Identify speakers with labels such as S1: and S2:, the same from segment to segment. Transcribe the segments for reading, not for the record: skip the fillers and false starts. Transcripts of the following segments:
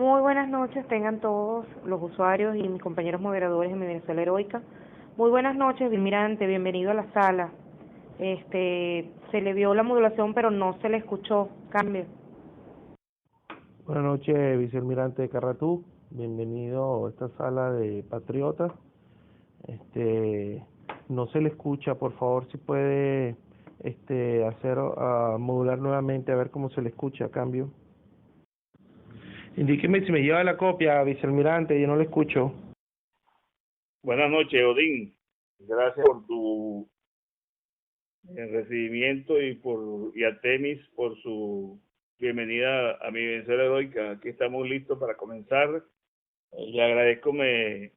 S1: Muy buenas noches, tengan todos los usuarios y mis compañeros moderadores en mi Venezuela Heroica. Muy buenas noches, Vilmirante, bienvenido a la sala. Se le vio la modulación, pero no se le escuchó. Cambio.
S2: Buenas noches, vicealmirante Carratú. Bienvenido a esta sala de patriotas. No se le escucha, por favor, si puede hacer modular nuevamente a ver cómo se le escucha a cambio. Indíqueme si me lleva la copia, vicealmirante, yo no le escucho.
S3: Buenas noches, Odín. Gracias por tu recibimiento y a Temis por su bienvenida a mi Venezuela Heroica. Aquí estamos listos para comenzar. Le agradezco me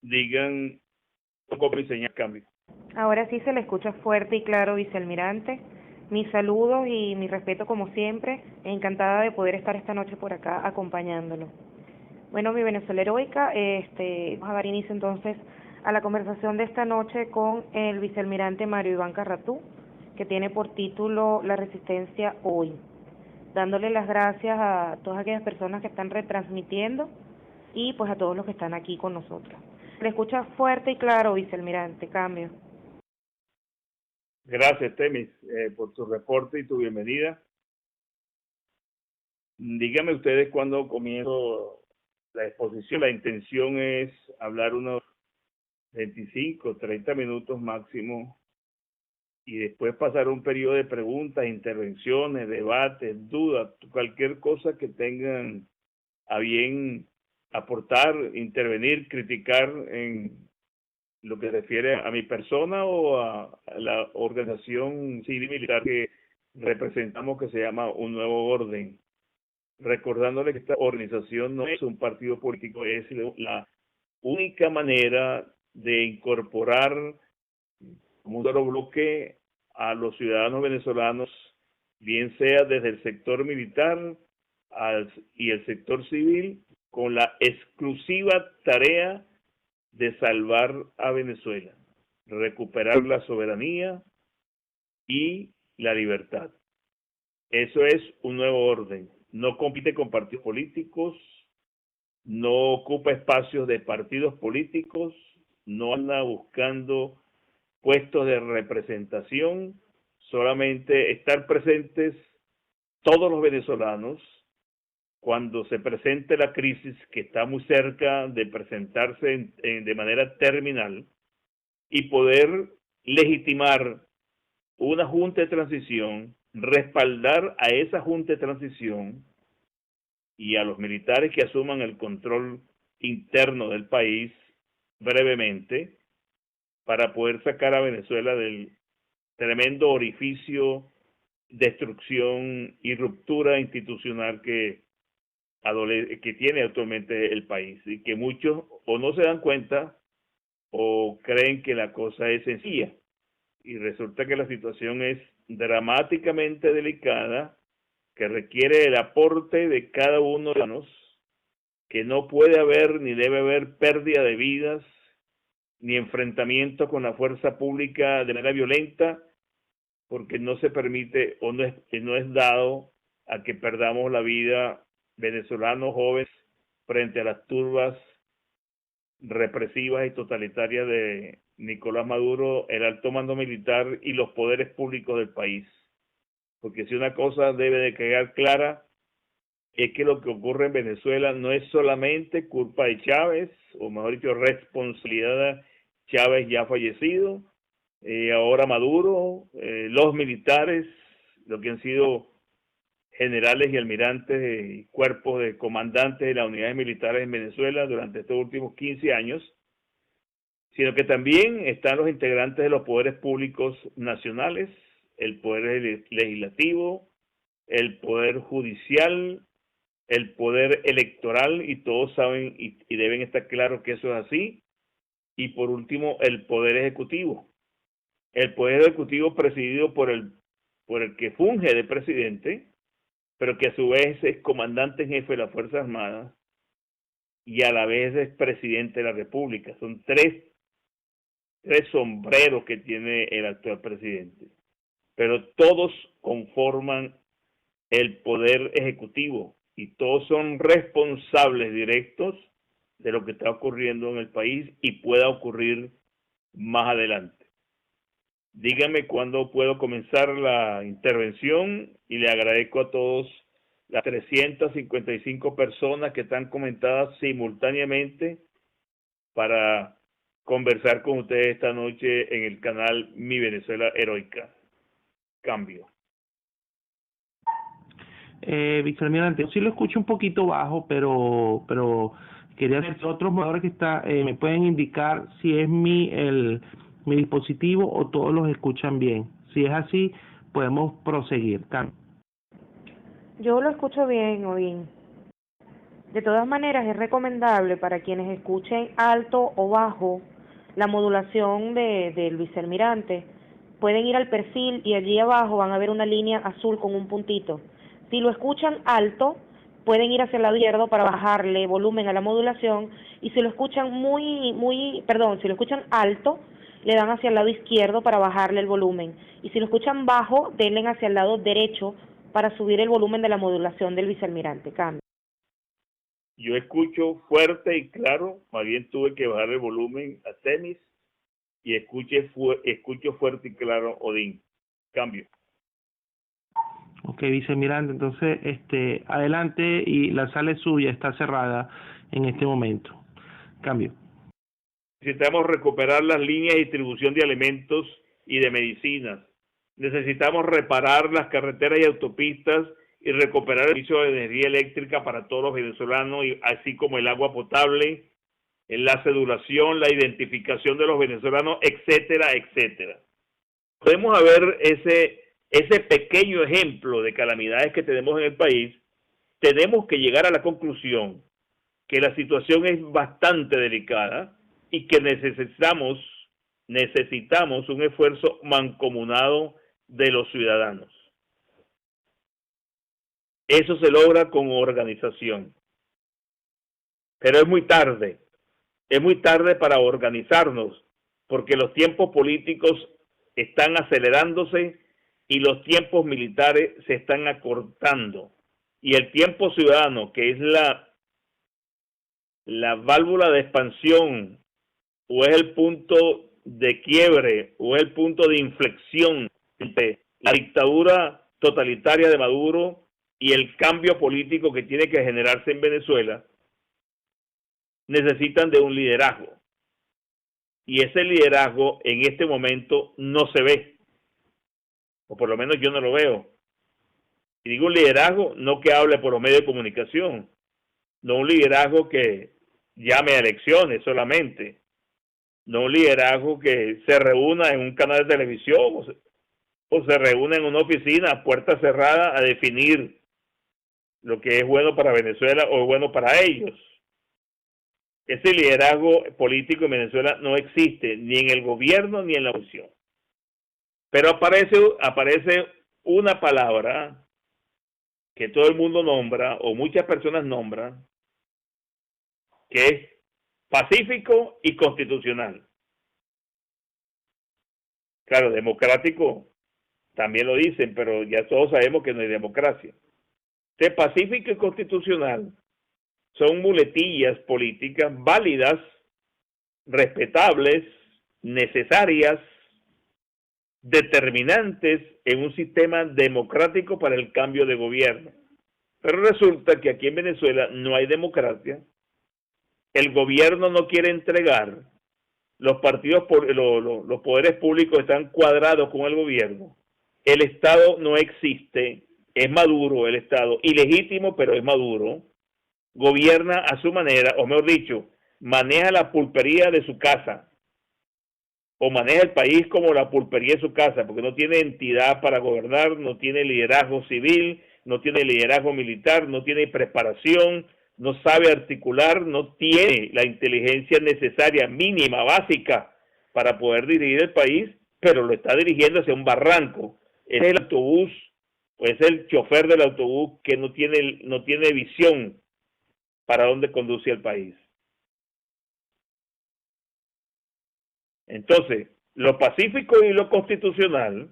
S3: digan cómo diseñar cambio.
S1: Ahora sí se le escucha fuerte y claro, vicealmirante. Mis saludos y mi respeto como siempre. Encantada de poder estar esta noche por acá acompañándolo. Bueno, mi Venezuela Heroica, vamos a dar inicio entonces a la conversación de esta noche con el vicealmirante Mario Iván Carratú, que tiene por título La Resistencia Hoy, dándole las gracias a todas aquellas personas que están retransmitiendo y pues a todos los que están aquí con nosotros. Le escucha fuerte y claro, vicealmirante, cambio.
S3: Gracias, Temis, por tu reporte y tu bienvenida. Dígame ustedes cuándo comienzo la exposición. La intención es hablar unos 25, 30 minutos máximo y después pasar un periodo de preguntas, intervenciones, debates, dudas, cualquier cosa que tengan a bien aportar, intervenir, criticar en lo que se refiere a mi persona o a la organización civil y militar que representamos, que se llama Un Nuevo Orden. Recordándole que esta organización no es un partido político, es la única manera de incorporar como un solo bloque a los ciudadanos venezolanos, bien sea desde el sector militar y el sector civil, con la exclusiva tarea de salvar a Venezuela, recuperar la soberanía y la libertad. Eso es un nuevo orden. No compite con partidos políticos, no ocupa espacios de partidos políticos, no anda buscando puestos de representación, solamente estar presentes todos los venezolanos cuando se presente la crisis que está muy cerca de presentarse de manera terminal y poder legitimar una junta de transición, respaldar a esa junta de transición y a los militares que asuman el control interno del país brevemente para poder sacar a Venezuela del tremendo orificio, destrucción y ruptura institucional que tiene actualmente el país y que muchos o no se dan cuenta o creen que la cosa es sencilla y resulta que la situación es dramáticamente delicada, que requiere el aporte de cada uno de nosotros, que no puede haber ni debe haber pérdida de vidas ni enfrentamiento con la fuerza pública de manera violenta, porque no se permite o no es dado a que perdamos la vida venezolanos jóvenes frente a las turbas represivas y totalitarias de Nicolás Maduro, el alto mando militar y los poderes públicos del país. Porque si una cosa debe de quedar clara, es que lo que ocurre en Venezuela no es solamente culpa de Chávez, o mejor dicho, responsabilidad de Chávez ya fallecido, ahora Maduro, los militares, lo que han sido generales y almirantes y cuerpos de comandantes de las unidades militares en Venezuela durante estos últimos 15 años, sino que también están los integrantes de los poderes públicos nacionales, el poder legislativo, el poder judicial, el poder electoral, y todos saben y deben estar claros que eso es así. Y por último, el poder ejecutivo. El poder ejecutivo presidido por el que funge de presidente, pero que a su vez es comandante en jefe de las Fuerzas Armadas y a la vez es presidente de la República. Son tres sombreros que tiene el actual presidente, pero todos conforman el poder ejecutivo, y todos son responsables directos de lo que está ocurriendo en el país y pueda ocurrir más adelante. Dígame cuándo puedo comenzar la intervención y le agradezco a todos las 355 personas que están comentadas simultáneamente para conversar con ustedes esta noche en el canal Mi Venezuela Heroica. Cambio.
S2: Vicealmirante, sí lo escucho un poquito bajo, pero quería ver si otros moderadores que me pueden indicar si es mi dispositivo o todos los escuchan bien. Si es así, podemos proseguir.
S1: Yo lo escucho bien, Odín. De todas maneras, es recomendable para quienes escuchen alto o bajo la modulación del vicealmirante, pueden ir al perfil y allí abajo van a ver una línea azul con un puntito. Si lo escuchan alto, pueden ir hacia el lado izquierdo para bajarle volumen a la modulación, y si lo escuchan si lo escuchan alto, le dan hacia el lado izquierdo para bajarle el volumen, y si lo escuchan bajo, denle hacia el lado derecho para subir el volumen de la modulación del vicealmirante. Cambio.
S3: Yo escucho fuerte y claro, más bien tuve que bajar el volumen a Temis y escucho fuerte y claro Odín. Cambio.
S2: Ok, vicealmirante, entonces adelante, y la sala es suya, está cerrada en este momento. Cambio.
S3: Necesitamos recuperar las líneas de distribución de alimentos y de medicinas. Necesitamos reparar las carreteras y autopistas y recuperar el servicio de energía eléctrica para todos los venezolanos, así como el agua potable, la cedulación, la identificación de los venezolanos, etcétera, etcétera. Podemos ver ese pequeño ejemplo de calamidades que tenemos en el país. Tenemos que llegar a la conclusión que la situación es bastante delicada y que necesitamos un esfuerzo mancomunado de los ciudadanos. Eso se logra con organización. Pero es muy tarde para organizarnos, porque los tiempos políticos están acelerándose y los tiempos militares se están acortando. Y el tiempo ciudadano, que es la válvula de expansión, o es el punto de quiebre, o es el punto de inflexión entre la dictadura totalitaria de Maduro y el cambio político que tiene que generarse en Venezuela, necesitan de un liderazgo. Y ese liderazgo en este momento no se ve, o por lo menos yo no lo veo. Y digo un liderazgo no que hable por los medios de comunicación, no un liderazgo que llame a elecciones solamente, no un liderazgo que se reúna en un canal de televisión o se reúna en una oficina a puerta cerrada a definir lo que es bueno para Venezuela o es bueno para ellos. Ese liderazgo político en Venezuela no existe ni en el gobierno ni en la oposición. Pero aparece una palabra que todo el mundo nombra o muchas personas nombran, que es pacífico y constitucional. Claro, democrático también lo dicen, pero ya todos sabemos que no hay democracia. Pacífico y constitucional son muletillas políticas válidas, respetables, necesarias, determinantes en un sistema democrático para el cambio de gobierno. Pero resulta que aquí en Venezuela no hay democracia, el gobierno no quiere entregar, los partidos, los poderes públicos están cuadrados con el gobierno, el Estado no existe, es Maduro el Estado, ilegítimo pero es Maduro, gobierna a su manera, o mejor dicho, maneja la pulpería de su casa, o maneja el país como la pulpería de su casa, porque no tiene entidad para gobernar, no tiene liderazgo civil, no tiene liderazgo militar, no tiene preparación, no sabe articular, no tiene la inteligencia necesaria, mínima, básica, para poder dirigir el país, pero lo está dirigiendo hacia un barranco. Es el autobús, o es el chofer del autobús que no tiene visión para dónde conduce el país. Entonces, lo pacífico y lo constitucional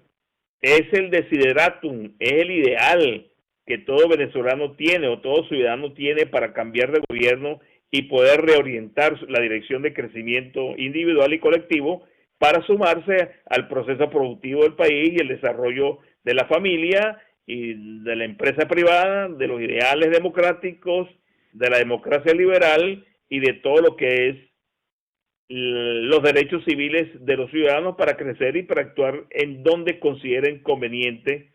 S3: es el desideratum, es el ideal, que todo venezolano tiene o todo ciudadano tiene para cambiar de gobierno y poder reorientar la dirección de crecimiento individual y colectivo para sumarse al proceso productivo del país y el desarrollo de la familia y de la empresa privada, de los ideales democráticos, de la democracia liberal y de todo lo que es los derechos civiles de los ciudadanos para crecer y para actuar en donde consideren conveniente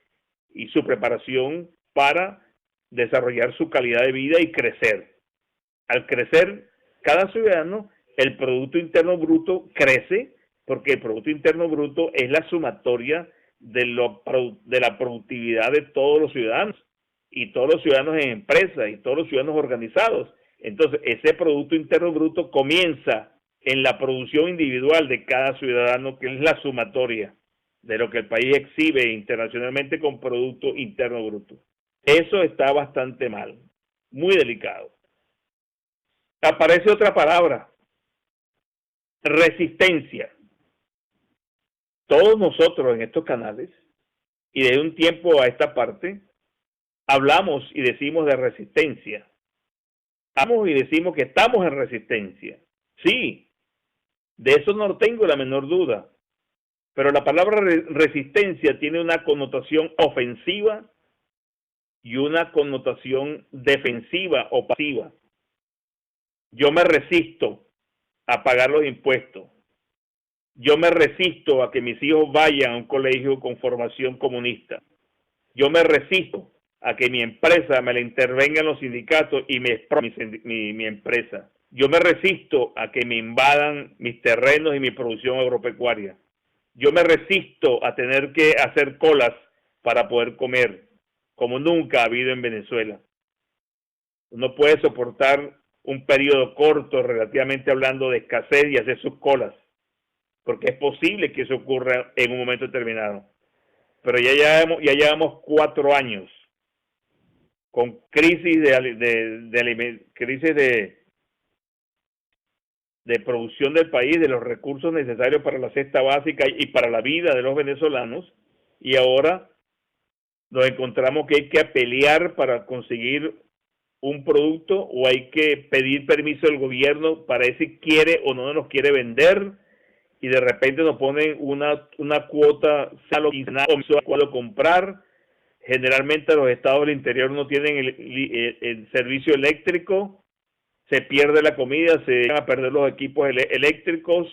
S3: y su preparación para desarrollar su calidad de vida y crecer. Al crecer cada ciudadano, el Producto Interno Bruto crece, porque el Producto Interno Bruto es la sumatoria de la productividad de todos los ciudadanos, y todos los ciudadanos en empresas, y todos los ciudadanos organizados. Entonces, ese Producto Interno Bruto comienza en la producción individual de cada ciudadano, que es la sumatoria de lo que el país exhibe internacionalmente con Producto Interno Bruto. Eso está bastante mal, muy delicado. Aparece otra palabra: resistencia. Todos nosotros en estos canales, y de un tiempo a esta parte, hablamos y decimos de resistencia. Hablamos y decimos que estamos en resistencia. Sí, de eso no tengo la menor duda. Pero la palabra resistencia tiene una connotación ofensiva y una connotación defensiva o pasiva. Yo me resisto a pagar los impuestos. Yo me resisto a que mis hijos vayan a un colegio con formación comunista. Yo me resisto a que mi empresa me la intervengan los sindicatos y me mi empresa. Yo me resisto a que me invadan mis terrenos y mi producción agropecuaria. Yo me resisto a tener que hacer colas para poder comer, como nunca ha habido en Venezuela. Uno puede soportar un periodo corto, relativamente hablando, de escasez y hacer sus colas, porque es posible que eso ocurra en un momento determinado. Pero ya llevamos 4 años con crisis de producción del país, de los recursos necesarios para la cesta básica y para la vida de los venezolanos, y ahora nos encontramos que hay que pelear para conseguir un producto, o hay que pedir permiso del gobierno para ver si quiere o no nos quiere vender, y de repente nos ponen una cuota quincenal o mensual comprar. Generalmente los estados del interior no tienen el servicio eléctrico, se pierde la comida, se van a perder los equipos eléctricos,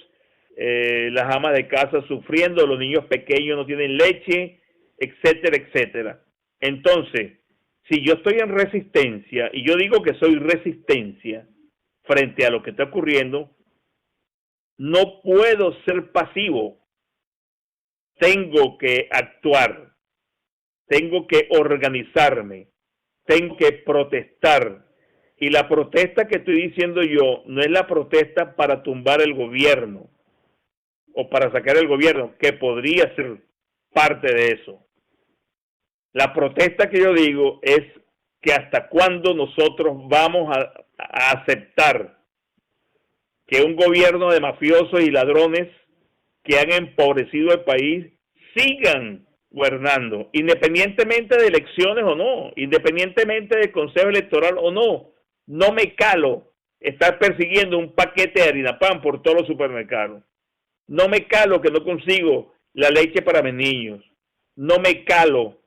S3: las amas de casa sufriendo, los niños pequeños no tienen leche, etcétera, etcétera. Entonces, si yo estoy en resistencia, y yo digo que soy resistencia frente a lo que está ocurriendo, no puedo ser pasivo. Tengo que actuar, tengo que organizarme, tengo que protestar. Y la protesta que estoy diciendo yo no es la protesta para tumbar el gobierno o para sacar el gobierno, que podría ser parte de eso. La protesta que yo digo es que hasta cuándo nosotros vamos a aceptar que un gobierno de mafiosos y ladrones que han empobrecido el país sigan gobernando, independientemente de elecciones o no, independientemente del consejo electoral o no. No me calo estar persiguiendo un paquete de harina pan por todos los supermercados. No me calo que no consigo la leche para mis niños. No me calo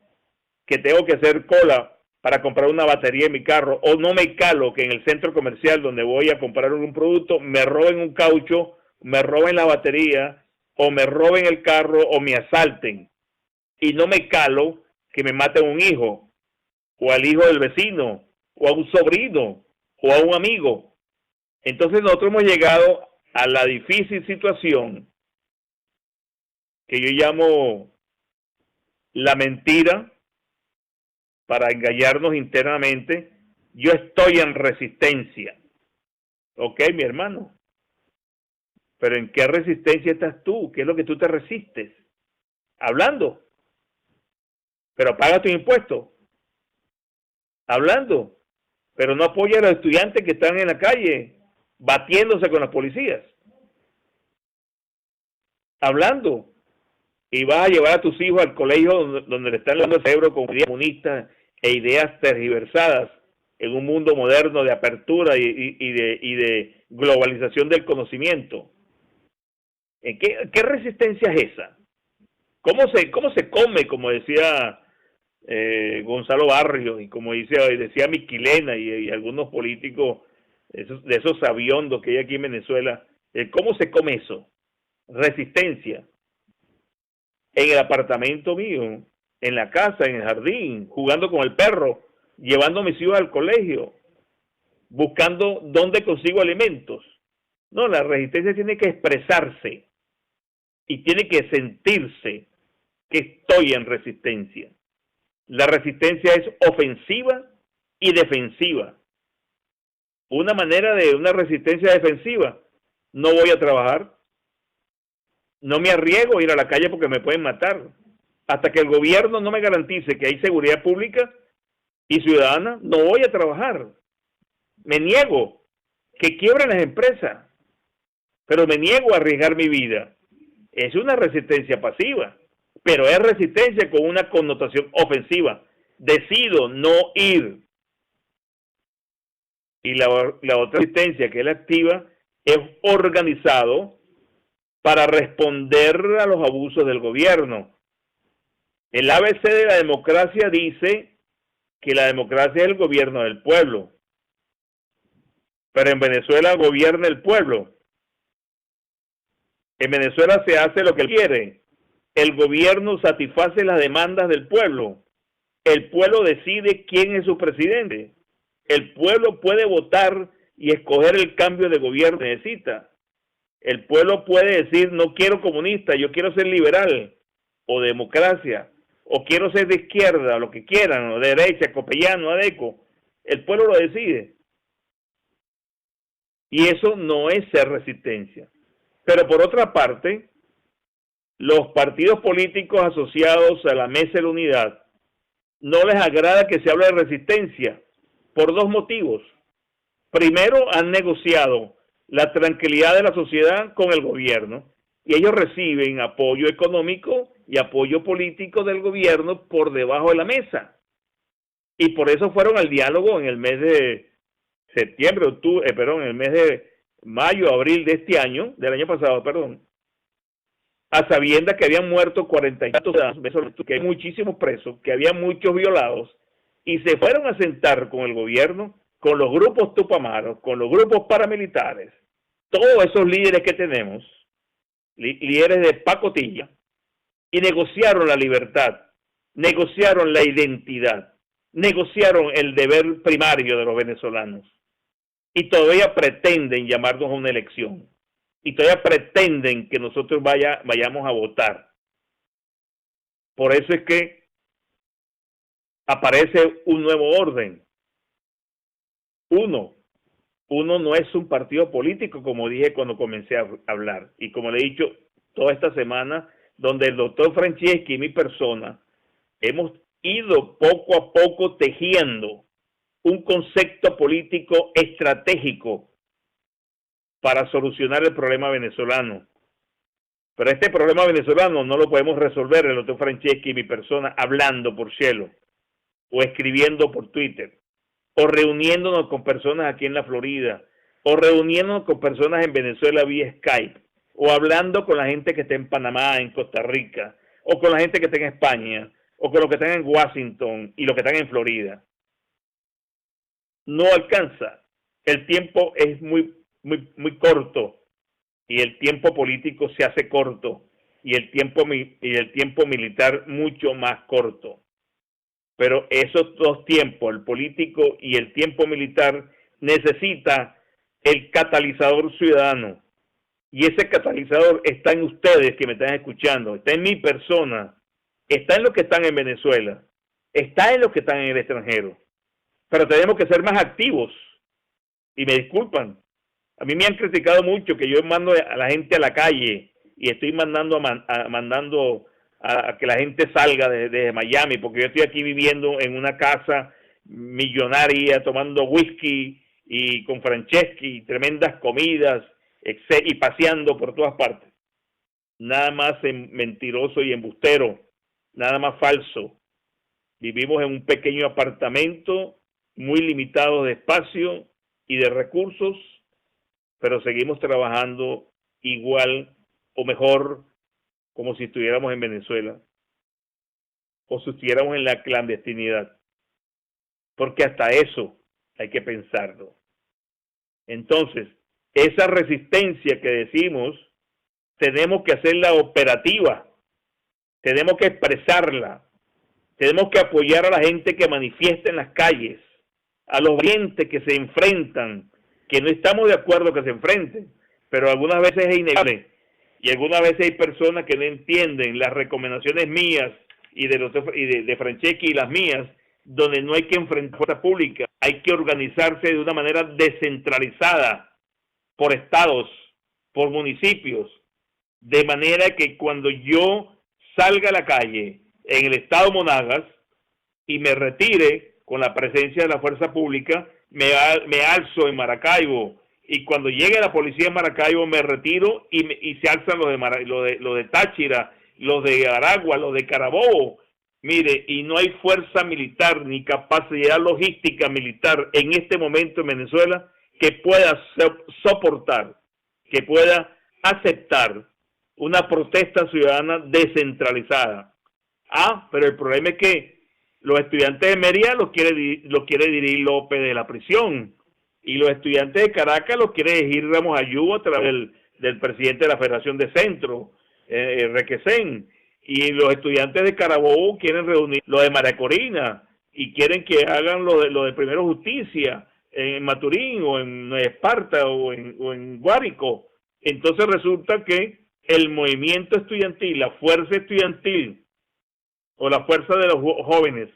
S3: que tengo que hacer cola para comprar una batería en mi carro. O no me calo que en el centro comercial donde voy a comprar un producto me roben un caucho, me roben la batería, o me roben el carro, o me asalten. Y no me calo que me maten un hijo, o al hijo del vecino, o a un sobrino, o a un amigo. Entonces nosotros hemos llegado a la difícil situación que yo llamo la mentira para engañarnos internamente. Yo estoy en resistencia. Ok, mi hermano. Pero ¿en qué resistencia estás tú? ¿Qué es lo que tú te resistes? Hablando. Pero paga tus impuestos. Hablando. Pero no apoya a los estudiantes que están en la calle batiéndose con las policías. Hablando. Y vas a llevar a tus hijos al colegio donde le están dando el cerebro comunista e ideas tergiversadas en un mundo moderno de apertura y de globalización del conocimiento. ¿Qué resistencia es esa? ¿Cómo se come, como decía Gonzalo Barrios, y como decía Miquilena y algunos políticos de esos sabiondos que hay aquí en Venezuela? ¿Cómo se come eso? Resistencia. En el apartamento mío, en la casa, en el jardín, jugando con el perro, llevando a mis hijos al colegio, buscando dónde consigo alimentos. No, la resistencia tiene que expresarse y tiene que sentirse que estoy en resistencia. La resistencia es ofensiva y defensiva. Una manera de una resistencia defensiva: no voy a trabajar, no me arriesgo a ir a la calle porque me pueden matar. Hasta que el gobierno no me garantice que hay seguridad pública y ciudadana, no voy a trabajar. Me niego, que quiebren las empresas, pero me niego a arriesgar mi vida. Es una resistencia pasiva, pero es resistencia con una connotación ofensiva. Decido no ir. Y la otra resistencia, que es la activa, es organizado para responder a los abusos del gobierno. El ABC de la democracia dice que la democracia es el gobierno del pueblo. Pero en Venezuela gobierna el pueblo. En Venezuela se hace lo que quiere. El gobierno satisface las demandas del pueblo. El pueblo decide quién es su presidente. El pueblo puede votar y escoger el cambio de gobierno que necesita. El pueblo puede decir: no quiero comunista, yo quiero ser liberal o democracia, o quiero ser de izquierda, lo que quieran, o de derecha, copellano, adeco. El pueblo lo decide. Y eso no es ser resistencia. Pero por otra parte, los partidos políticos asociados a la Mesa de la Unidad no les agrada que se hable de resistencia por dos motivos. Primero, han negociado la tranquilidad de la sociedad con el gobierno y ellos reciben apoyo económico y apoyo político del gobierno por debajo de la mesa. Y por eso fueron al diálogo en el mes de septiembre, en el mes de mayo, abril de este año, del año pasado, a sabiendas que habían muerto 40 y tantos ciudadanos, que hay muchísimos presos, que había muchos violados, y se fueron a sentar con el gobierno, con los grupos tupamaros, con los grupos paramilitares, todos esos líderes que tenemos, líderes de pacotilla, y negociaron la libertad, negociaron la identidad, negociaron el deber primario de los venezolanos. Y todavía pretenden llamarnos a una elección. Y todavía pretenden que nosotros vayamos a votar. Por eso es que aparece un nuevo orden. Uno no es un partido político, como dije cuando comencé a hablar. Y como le he dicho toda esta semana, donde el doctor Franceschi y mi persona hemos ido poco a poco tejiendo un concepto político estratégico para solucionar el problema venezolano. Pero este problema venezolano no lo podemos resolver el doctor Franceschi y mi persona hablando por cielo, o escribiendo por Twitter, o reuniéndonos con personas aquí en la Florida, o reuniéndonos con personas en Venezuela vía Skype, o hablando con la gente que está en Panamá, en Costa Rica, o con la gente que está en España, o con los que están en Washington y los que están en Florida. No alcanza. El tiempo es muy corto, y el tiempo político se hace corto, y el tiempo militar mucho más corto. Pero esos dos tiempos, el político y el tiempo militar, necesita el catalizador ciudadano. Y ese catalizador está en ustedes que me están escuchando, está en mi persona, está en los que están en Venezuela, está en los que están en el extranjero. Pero tenemos que ser más activos. Y me disculpan, a mí me han criticado mucho que yo mando a la gente a la calle y estoy mandando a que la gente salga de Miami, porque yo estoy aquí viviendo en una casa millonaria, tomando whisky y con Franceschi, tremendas comidas, y paseando por todas partes. Nada más mentiroso y embustero, nada más falso. Vivimos en un pequeño apartamento, muy limitado de espacio y de recursos, pero seguimos trabajando igual o mejor como si estuviéramos en Venezuela o si estuviéramos en la clandestinidad, porque hasta eso hay que pensarlo. Entonces, esa resistencia que decimos, tenemos que hacerla operativa, tenemos que expresarla, tenemos que apoyar a la gente que manifiesta en las calles, a los valientes que se enfrentan, que no estamos de acuerdo que se enfrenten, pero algunas veces es inevitable y algunas veces hay personas que no entienden las recomendaciones mías y de Franceschi y las mías, donde no hay que enfrentar fuerza pública, hay que organizarse de una manera descentralizada por estados, por municipios, de manera que cuando yo salga a la calle en el estado Monagas y me retire con la presencia de la fuerza pública, me alzo en Maracaibo, y cuando llegue la policía en Maracaibo me retiro y se alzan los de Táchira, los de Aragua, los de Carabobo. Mire, y no hay fuerza militar ni capacidad logística militar en este momento en Venezuela que pueda soportar, que pueda aceptar una protesta ciudadana descentralizada. Pero el problema es que los estudiantes de Mérida los quiere dirigir López de la prisión, y los estudiantes de Caracas los quiere dirigir Ramos Ayubo a través del presidente de la Federación de Centro, Requesén, y los estudiantes de Carabobo quieren reunir lo de María Corina y quieren que hagan lo de Primero Justicia en Maturín o en Esparta o en Guárico. Entonces resulta que el movimiento estudiantil, la fuerza estudiantil o la fuerza de los jóvenes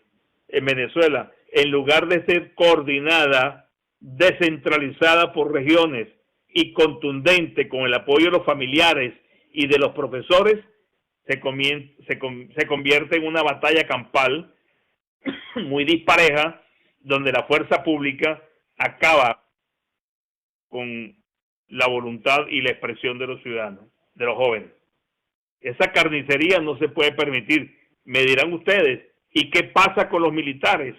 S3: en Venezuela, en lugar de ser coordinada, descentralizada por regiones y contundente con el apoyo de los familiares y de los profesores, se convierte en una batalla campal muy dispareja, donde la fuerza pública acaba con la voluntad y la expresión de los ciudadanos, de los jóvenes. Esa carnicería no se puede permitir. Me dirán ustedes, ¿y qué pasa con los militares?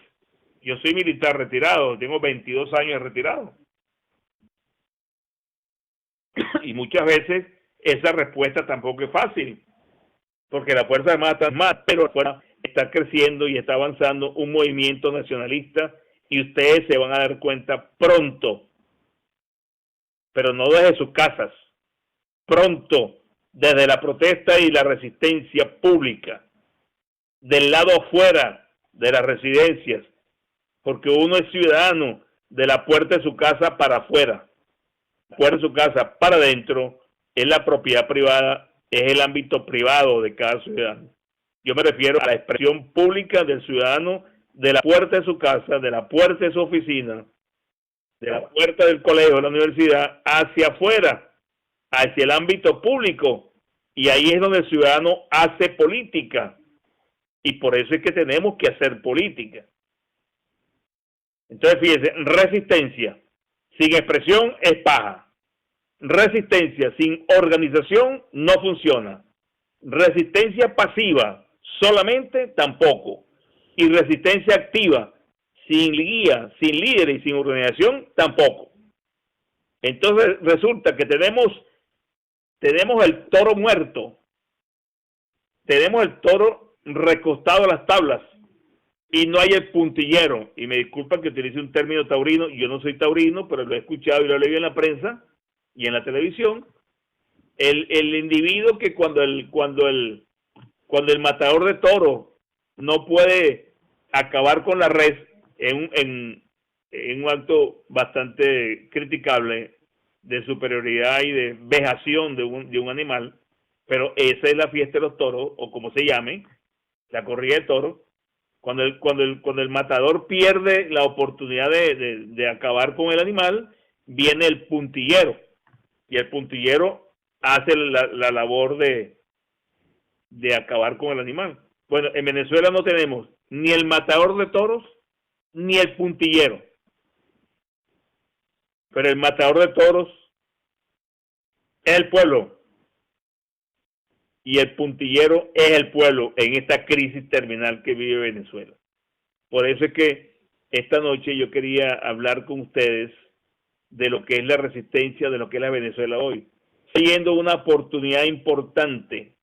S3: Yo soy militar retirado, tengo 22 años de retirado. Y muchas veces esa respuesta tampoco es fácil, porque la Fuerza Armada está más, pero está creciendo y está avanzando un movimiento nacionalista, y ustedes se van a dar cuenta pronto, pero no desde sus casas, pronto, desde la protesta y la resistencia pública, del lado afuera de las residencias, porque uno es ciudadano de la puerta de su casa para afuera, la puerta de su casa para adentro es la propiedad privada, es el ámbito privado de cada ciudadano. Yo me refiero a la expresión pública del ciudadano de la puerta de su casa, de la puerta de su oficina, de la puerta del colegio, de la universidad, hacia afuera, hacia el ámbito público. Y ahí es donde el ciudadano hace política. Y por eso es que tenemos que hacer política. Entonces, fíjense, resistencia sin expresión es paja. Resistencia sin organización no funciona. Resistencia pasiva solamente tampoco. Y resistencia activa sin guía, sin líderes y sin organización tampoco. Entonces resulta que tenemos el toro muerto. Tenemos el toro recostado a las tablas y no hay el puntillero. Y me disculpan que utilice un término taurino, yo no soy taurino, pero lo he escuchado y lo he leído en la prensa y en la televisión. El individuo que cuando el matador de toros no puede acabar con la res en un acto bastante criticable de superioridad y de vejación de un animal, pero esa es la fiesta de los toros, o como se llame, la corrida de toros. Cuando el matador pierde la oportunidad de acabar con el animal, viene el puntillero, y el puntillero hace la labor de acabar con el animal. Bueno, en Venezuela no tenemos ni el matador de toros ni el puntillero, pero el matador de toros es el pueblo y el puntillero es el pueblo en esta crisis terminal que vive Venezuela. Por eso es que esta noche yo quería hablar con ustedes de lo que es la resistencia, de lo que es la Venezuela hoy. Siendo una oportunidad importante.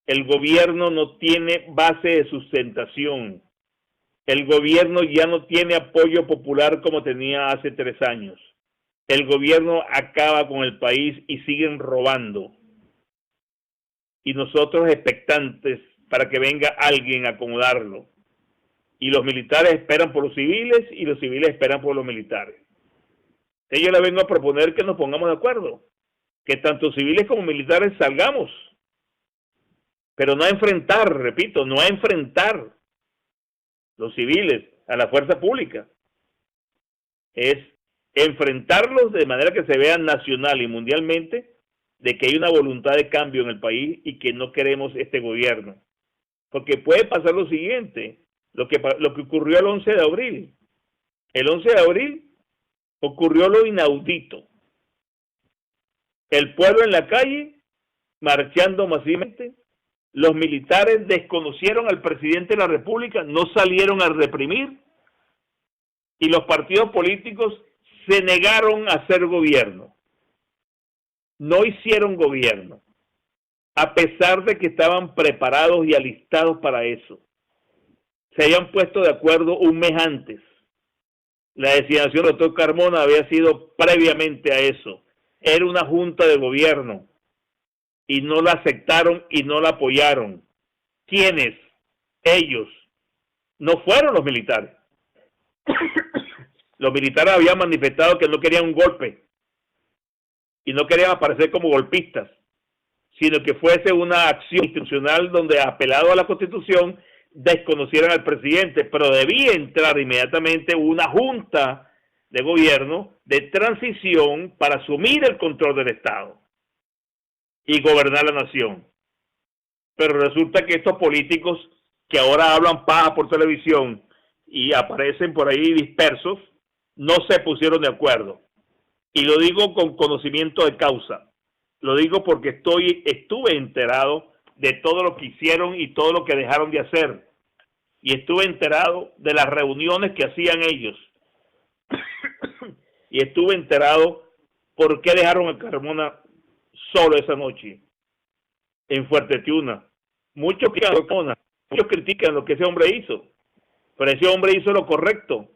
S3: El gobierno no tiene base de sustentación. El gobierno ya no tiene apoyo popular como tenía hace 3 años. El gobierno acaba con el país y siguen robando. Y nosotros expectantes para que venga alguien a acomodarlo. Y los militares esperan por los civiles y los civiles esperan por los militares. Yo le vengo a proponer que nos pongamos de acuerdo. Que tanto civiles como militares salgamos. Pero no a enfrentar, repito, no a enfrentar los civiles a la fuerza pública. Es enfrentarlos de manera que se vea nacional y mundialmente de que hay una voluntad de cambio en el país y que no queremos este gobierno. Porque puede pasar lo siguiente, lo que ocurrió el 11 de abril. El 11 de abril ocurrió lo inaudito. El pueblo en la calle, marchando masivamente. Los militares desconocieron al presidente de la República, no salieron a reprimir y los partidos políticos se negaron a hacer gobierno. No hicieron gobierno, a pesar de que estaban preparados y alistados para eso. Se habían puesto de acuerdo un mes antes. La designación del doctor Carmona había sido previamente a eso. Era una junta de gobierno. Y no la aceptaron y no la apoyaron. ¿Quiénes? Ellos. No fueron los militares. Los militares habían manifestado que no querían un golpe y no querían aparecer como golpistas, sino que fuese una acción institucional donde, apelado a la Constitución, desconocieran al presidente, pero debía entrar inmediatamente una junta de gobierno de transición para asumir el control del Estado y gobernar la nación. Pero resulta que estos políticos que ahora hablan paja por televisión y aparecen por ahí dispersos, no se pusieron de acuerdo. Y lo digo con conocimiento de causa. Lo digo porque estuve enterado de todo lo que hicieron y todo lo que dejaron de hacer. Y estuve enterado de las reuniones que hacían ellos. Y estuve enterado por qué dejaron a Carmona solo esa noche en Fuerte Tiuna. Muchos critican lo que ese hombre hizo, pero ese hombre hizo lo correcto.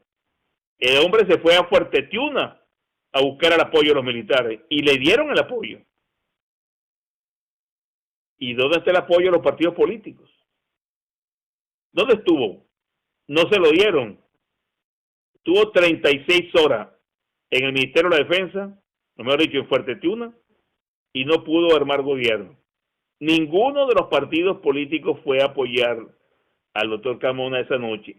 S3: El hombre se fue a Fuerte Tiuna a buscar el apoyo de los militares y le dieron el apoyo. ¿Y dónde está el apoyo de los partidos políticos? ¿Dónde estuvo? No se lo dieron. Tuvo 36 horas en el Ministerio de la Defensa, o mejor dicho, en Fuerte Tiuna, y no pudo armar gobierno. Ninguno de los partidos políticos fue a apoyar al doctor Carmona esa noche.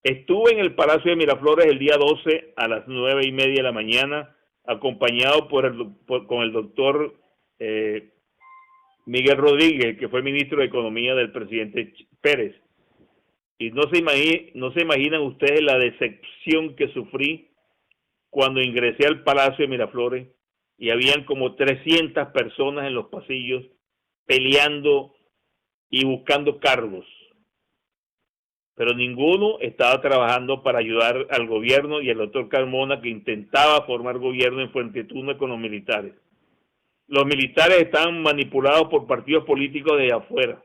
S3: Estuve en el Palacio de Miraflores el día 12 a las 9:30 de la mañana, acompañado con el doctor Miguel Rodríguez, que fue ministro de Economía del presidente Pérez. Y no se imaginan ustedes la decepción que sufrí cuando ingresé al Palacio de Miraflores y habían como 300 personas en los pasillos peleando y buscando cargos. Pero ninguno estaba trabajando para ayudar al gobierno y al doctor Carmona, que intentaba formar gobierno en Fuerte Tiuna con los militares. Los militares estaban manipulados por partidos políticos de afuera.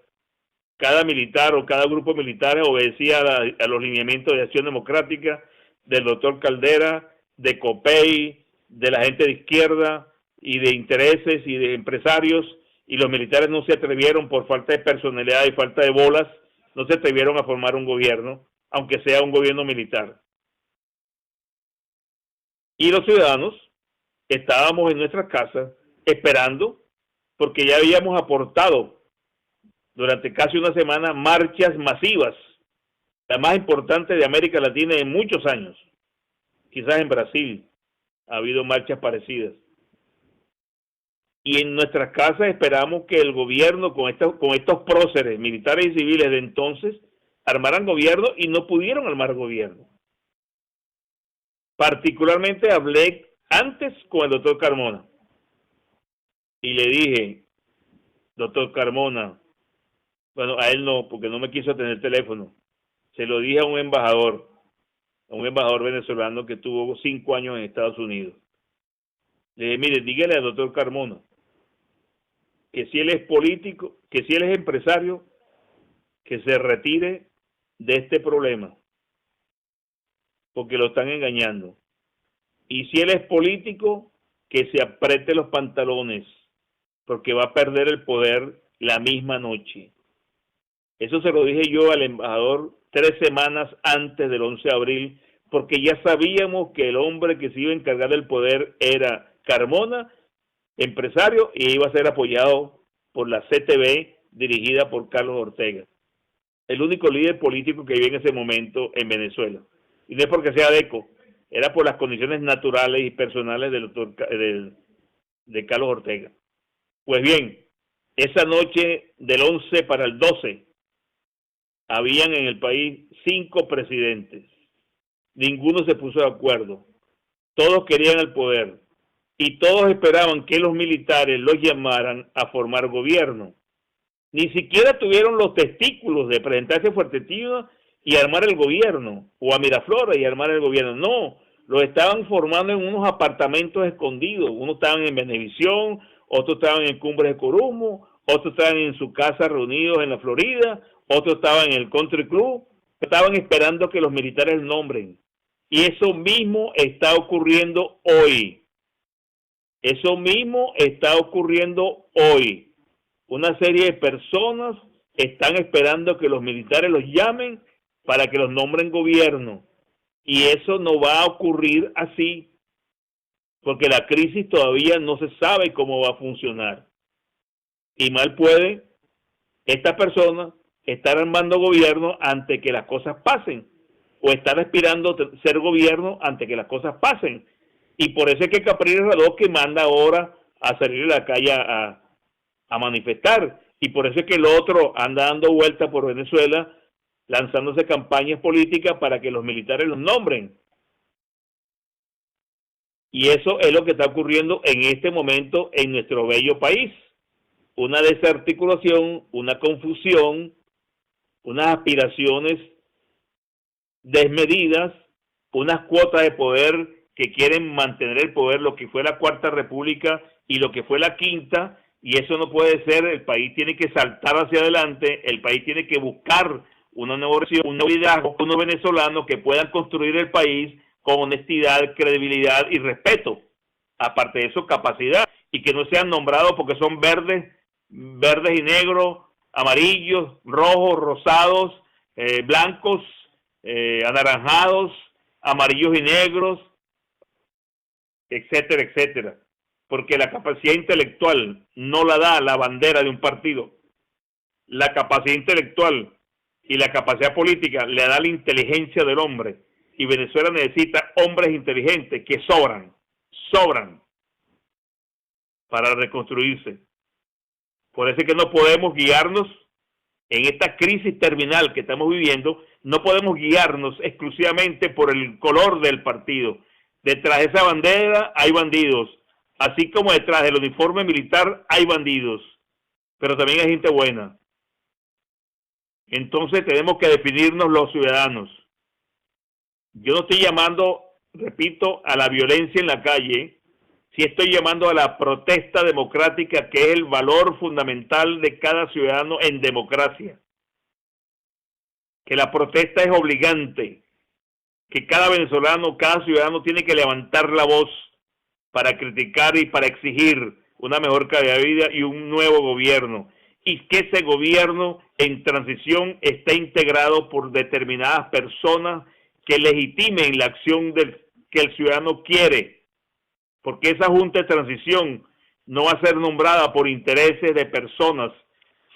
S3: Cada militar o cada grupo militar obedecía a los lineamientos de Acción Democrática, del doctor Caldera, de COPEI, de la gente de izquierda y de intereses y de empresarios, y los militares no se atrevieron, por falta de personalidad y falta de bolas, no se atrevieron a formar un gobierno, aunque sea un gobierno militar. Y los ciudadanos estábamos en nuestras casas esperando, porque ya habíamos aportado durante casi una semana marchas masivas, la más importante de América Latina en muchos años. Quizás en Brasil ha habido marchas parecidas. Y en nuestras casas esperamos que el gobierno, con estos próceres militares y civiles de entonces, armaran gobierno, y no pudieron armar gobierno. Particularmente hablé antes con el doctor Carmona y le dije: doctor Carmona, bueno, a él no, porque no me quiso tener teléfono, Se lo dije a un embajador venezolano que tuvo 5 años en Estados Unidos. Le dije, mire, dígale al doctor Carmona que si él es político, que si él es empresario, que se retire de este problema, porque lo están engañando. Y si él es político, que se apriete los pantalones, porque va a perder el poder la misma noche. Eso se lo dije yo al embajador 3 semanas antes del 11 de abril, porque ya sabíamos que el hombre que se iba a encargar del poder era Carmona, empresario, y iba a ser apoyado por la CTV, dirigida por Carlos Ortega, el único líder político que había en ese momento en Venezuela. Y no es porque sea deco, era por las condiciones naturales y personales de Carlos Ortega. Pues bien, esa noche del 11 para el 12, habían en el país 5 presidentes. Ninguno se puso de acuerdo. Todos querían el poder. Y todos esperaban que los militares los llamaran a formar gobierno. Ni siquiera tuvieron los testículos de presentarse a Fuerteventura y armar el gobierno, o a Miraflores y armar el gobierno. No, los estaban formando en unos apartamentos escondidos. Unos estaban en Venevisión, otros estaban en Cumbres de Corumo, otros estaban en su casa reunidos en la Florida, otros estaban en el Country Club. Estaban esperando que los militares nombren. Y eso mismo está ocurriendo hoy. Eso mismo está ocurriendo hoy. Una serie de personas están esperando que los militares los llamen para que los nombren gobierno. Y eso no va a ocurrir así, porque la crisis todavía no se sabe cómo va a funcionar. Y mal puede esta persona estar armando gobierno antes que las cosas pasen, o estar aspirando a ser gobierno antes que las cosas pasen. Y por eso es que Capriles Radó que manda ahora a salir a la calle a manifestar. Y por eso es que el otro anda dando vueltas por Venezuela, lanzándose campañas políticas para que los militares los nombren. Y eso es lo que está ocurriendo en este momento en nuestro bello país. Una desarticulación, una confusión, unas aspiraciones desmedidas, unas cuotas de poder que quieren mantener el poder, lo que fue la Cuarta República y lo que fue la Quinta, y eso no puede ser. El país tiene que saltar hacia adelante, el país tiene que buscar una nueva versión, un nuevo liderazgo, unos venezolanos que puedan construir el país con honestidad, credibilidad y respeto. Aparte de eso, capacidad, y que no sean nombrados porque son verdes y negros, amarillos, rojos, rosados, blancos, anaranjados, amarillos y negros, etcétera, etcétera. Porque la capacidad intelectual no la da la bandera de un partido. La capacidad intelectual y la capacidad política le da la inteligencia del hombre. Y Venezuela necesita hombres inteligentes que sobran para reconstruirse. Por eso es que no podemos guiarnos en esta crisis terminal que estamos viviendo, no podemos guiarnos exclusivamente por el color del partido. Detrás de esa bandera hay bandidos, así como detrás del uniforme militar hay bandidos, pero también hay gente buena. Entonces tenemos que definirnos los ciudadanos. Yo no estoy llamando, repito, a la violencia en la calle, sí estoy llamando a la protesta democrática, que es el valor fundamental de cada ciudadano en democracia. Que la protesta es obligante, que cada venezolano, cada ciudadano tiene que levantar la voz para criticar y para exigir una mejor calidad de vida y un nuevo gobierno. Y que ese gobierno en transición esté integrado por determinadas personas que legitimen la acción que el ciudadano quiere. Porque esa junta de transición no va a ser nombrada por intereses de personas,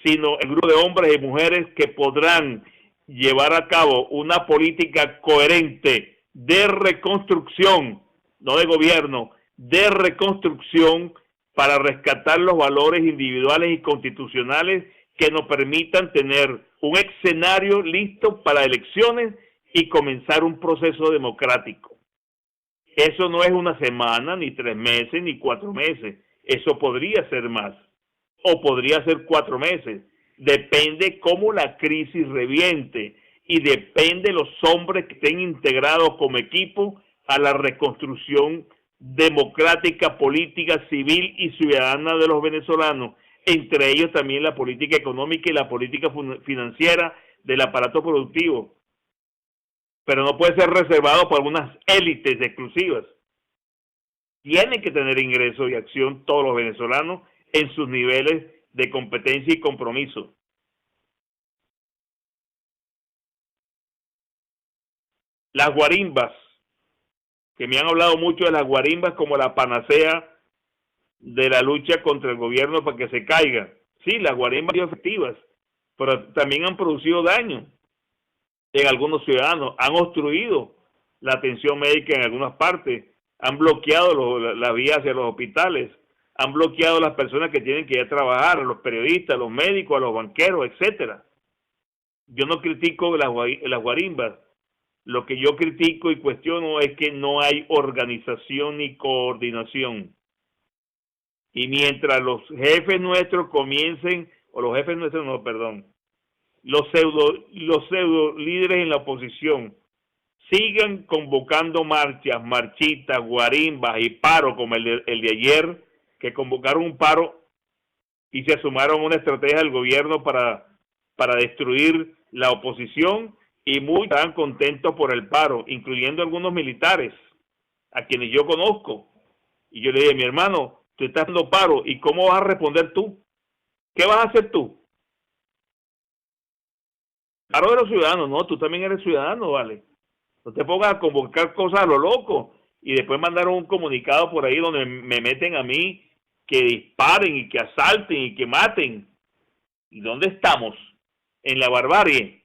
S3: sino el grupo de hombres y mujeres que podrán llevar a cabo una política coherente de reconstrucción, no de gobierno, de reconstrucción, para rescatar los valores individuales y constitucionales que nos permitan tener un escenario listo para elecciones y comenzar un proceso democrático. Eso no es una semana, ni 3 meses, ni 4 meses. Eso podría ser más, o podría ser 4 meses. Depende cómo la crisis reviente y depende de los hombres que estén integrados como equipo a la reconstrucción democrática, política, civil y ciudadana de los venezolanos, entre ellos también la política económica y la política financiera del aparato productivo. Pero no puede ser reservado para unas élites exclusivas. Tienen que tener ingreso y acción todos los venezolanos en sus niveles de competencia y compromiso. Las guarimbas, que me han hablado mucho de las guarimbas como la panacea de la lucha contra el gobierno para que se caiga. Sí, las guarimbas son efectivas, pero también han producido daño en algunos ciudadanos, han obstruido la atención médica en algunas partes, han bloqueado la vía hacia los hospitales, han bloqueado a las personas que tienen que ir a trabajar, a los periodistas, a los médicos, a los banqueros, etcétera. Yo no critico las guarimbas. Lo que yo critico y cuestiono es que no hay organización ni coordinación. Y mientras los jefes nuestros comiencen, o los jefes nuestros no, perdón, los pseudo líderes en la oposición sigan convocando marchas, marchitas, guarimbas y paro como el de ayer, que convocaron un paro y se sumaron a una estrategia del gobierno para destruir la oposición, y muchos estaban contentos por el paro, incluyendo algunos militares, a quienes yo conozco. Y yo le dije, mi hermano, tú estás dando paro, ¿y cómo vas a responder tú? ¿Qué vas a hacer tú? Paro de los ciudadanos, no, tú también eres ciudadano, vale. No te pongas a convocar cosas a lo loco. Y después mandaron un comunicado por ahí donde me meten a mí que disparen y que asalten y que maten. ¿Y dónde estamos? En la barbarie.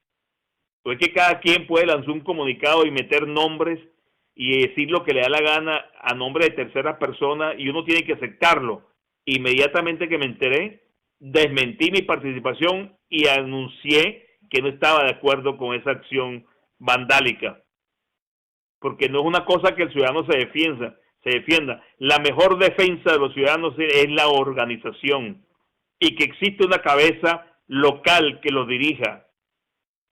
S3: Pues que cada quien puede lanzar un comunicado y meter nombres y decir lo que le da la gana a nombre de terceras personas, y uno tiene que aceptarlo. Inmediatamente que me enteré, desmentí mi participación y anuncié que no estaba de acuerdo con esa acción vandálica. Porque no es una cosa que el ciudadano se defienda. La mejor defensa de los ciudadanos es la organización, y que existe una cabeza local que los dirija.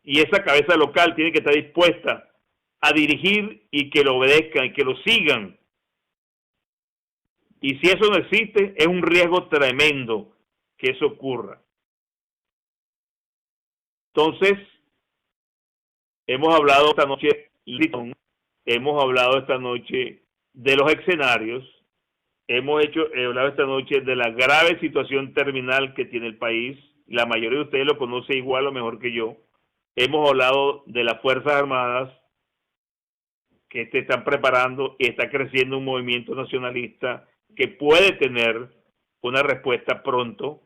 S3: Y esa cabeza local tiene que estar dispuesta a dirigir y que lo obedezcan y que lo sigan. Y si eso no existe, es un riesgo tremendo que eso ocurra. Entonces, hemos hablado esta noche de los escenarios, hemos hablado esta noche de la grave situación terminal que tiene el país. La mayoría de ustedes lo conoce igual o mejor que yo. Hemos hablado de las Fuerzas Armadas que se están preparando y está creciendo un movimiento nacionalista que puede tener una respuesta pronto,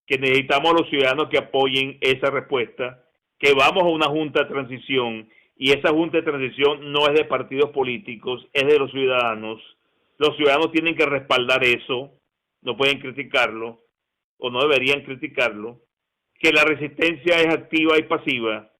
S3: que necesitamos los ciudadanos que apoyen esa respuesta, que vamos a una junta de transición, y esa junta de transición no es de partidos políticos, es de los ciudadanos. Los ciudadanos tienen que respaldar eso, no pueden criticarlo, o no deberían criticarlo. Que la resistencia es activa y pasiva,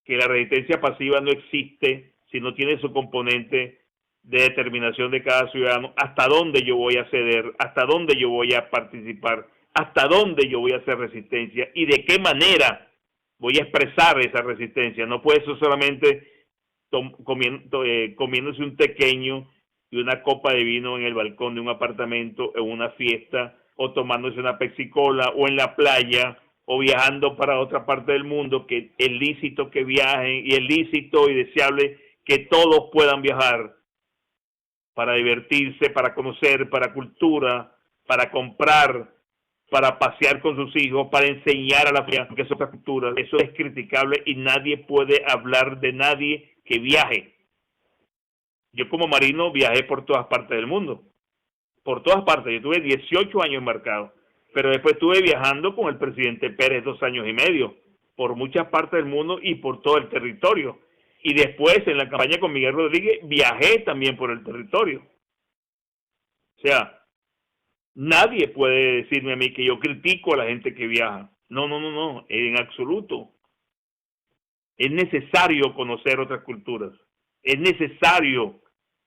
S3: que la resistencia pasiva no existe si no tiene su componente de determinación de cada ciudadano, hasta dónde yo voy a ceder, hasta dónde yo voy a participar, hasta dónde yo voy a hacer resistencia y de qué manera voy a expresar esa resistencia. No puede ser solamente comiéndose un tequeño y una copa de vino en el balcón de un apartamento, en una fiesta, o tomándose una Pepsi-Cola, o en la playa, o viajando para otra parte del mundo, que es lícito que viajen, y es lícito y deseable que todos puedan viajar para divertirse, para conocer, para cultura, para comprar, para pasear con sus hijos, para enseñar a la familia que es otra cultura. Eso es criticable y nadie puede hablar de nadie que viaje. Yo como marino viajé por todas partes del mundo. Por todas partes. Yo tuve 18 años embarcado. Pero después estuve viajando con el presidente Pérez 2 años y medio. Por muchas partes del mundo y por todo el territorio. Y después en la campaña con Miguel Rodríguez viajé también por el territorio. O sea, nadie puede decirme a mí que yo critico a la gente que viaja. No, en absoluto. Es necesario conocer otras culturas. Es necesario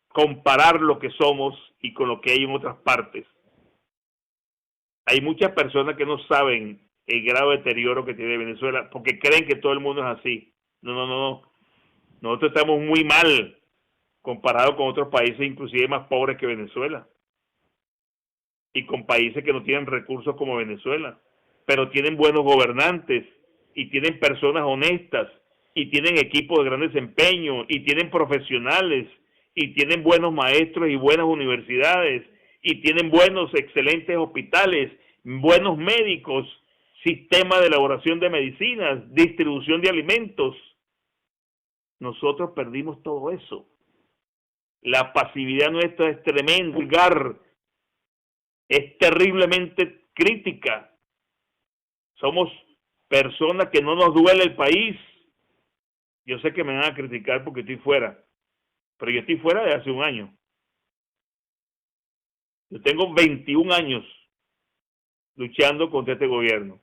S3: comparar lo que somos y con lo que hay en otras partes. Hay muchas personas que no saben el grado de deterioro que tiene Venezuela, porque creen que todo el mundo es así. No. Nosotros estamos muy mal comparado con otros países, inclusive más pobres que Venezuela. Y con países que no tienen recursos como Venezuela, pero tienen buenos gobernantes, y tienen personas honestas, y tienen equipos de gran desempeño, y tienen profesionales, y tienen buenos maestros y buenas universidades, y tienen buenos, excelentes hospitales, buenos médicos, sistema de elaboración de medicinas, distribución de alimentos. Nosotros perdimos todo eso. La pasividad nuestra es tremenda, vulgar, es terriblemente crítica. Somos personas que no nos duele el país. Yo sé que me van a criticar porque estoy fuera, pero yo estoy fuera de hace un año. Yo tengo 21 años luchando contra este gobierno.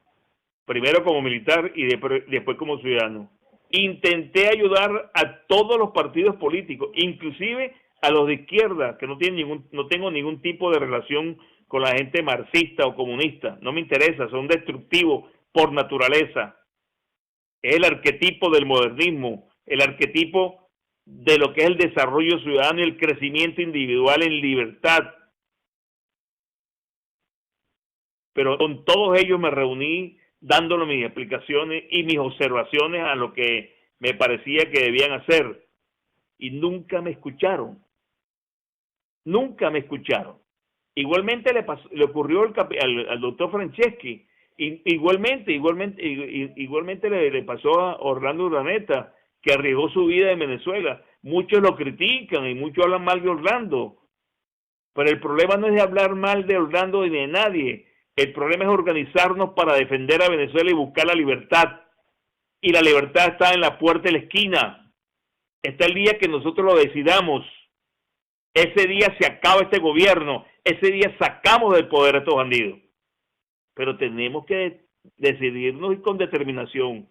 S3: Primero como militar y después como ciudadano. Intenté ayudar a todos los partidos políticos, inclusive a los de izquierda, que no tengo ningún tipo de relación con la gente marxista o comunista. No me interesa, son destructivos por naturaleza. Es el arquetipo del modernismo, el arquetipo de lo que es el desarrollo ciudadano y el crecimiento individual en libertad. Pero con todos ellos me reuní dándole mis explicaciones y mis observaciones a lo que me parecía que debían hacer. Y nunca me escucharon. Nunca me escucharon. Igualmente le ocurrió al doctor Franceschi. Igualmente le pasó a Orlando Urdaneta, que arriesgó su vida en Venezuela. Muchos lo critican y muchos hablan mal de Orlando. Pero el problema no es de hablar mal de Orlando ni de nadie. El problema es organizarnos para defender a Venezuela y buscar la libertad. Y la libertad está en la puerta de la esquina. Está el día que nosotros lo decidamos. Ese día se acaba este gobierno. Ese día sacamos del poder a estos bandidos. Pero tenemos que decidirnos y con determinación.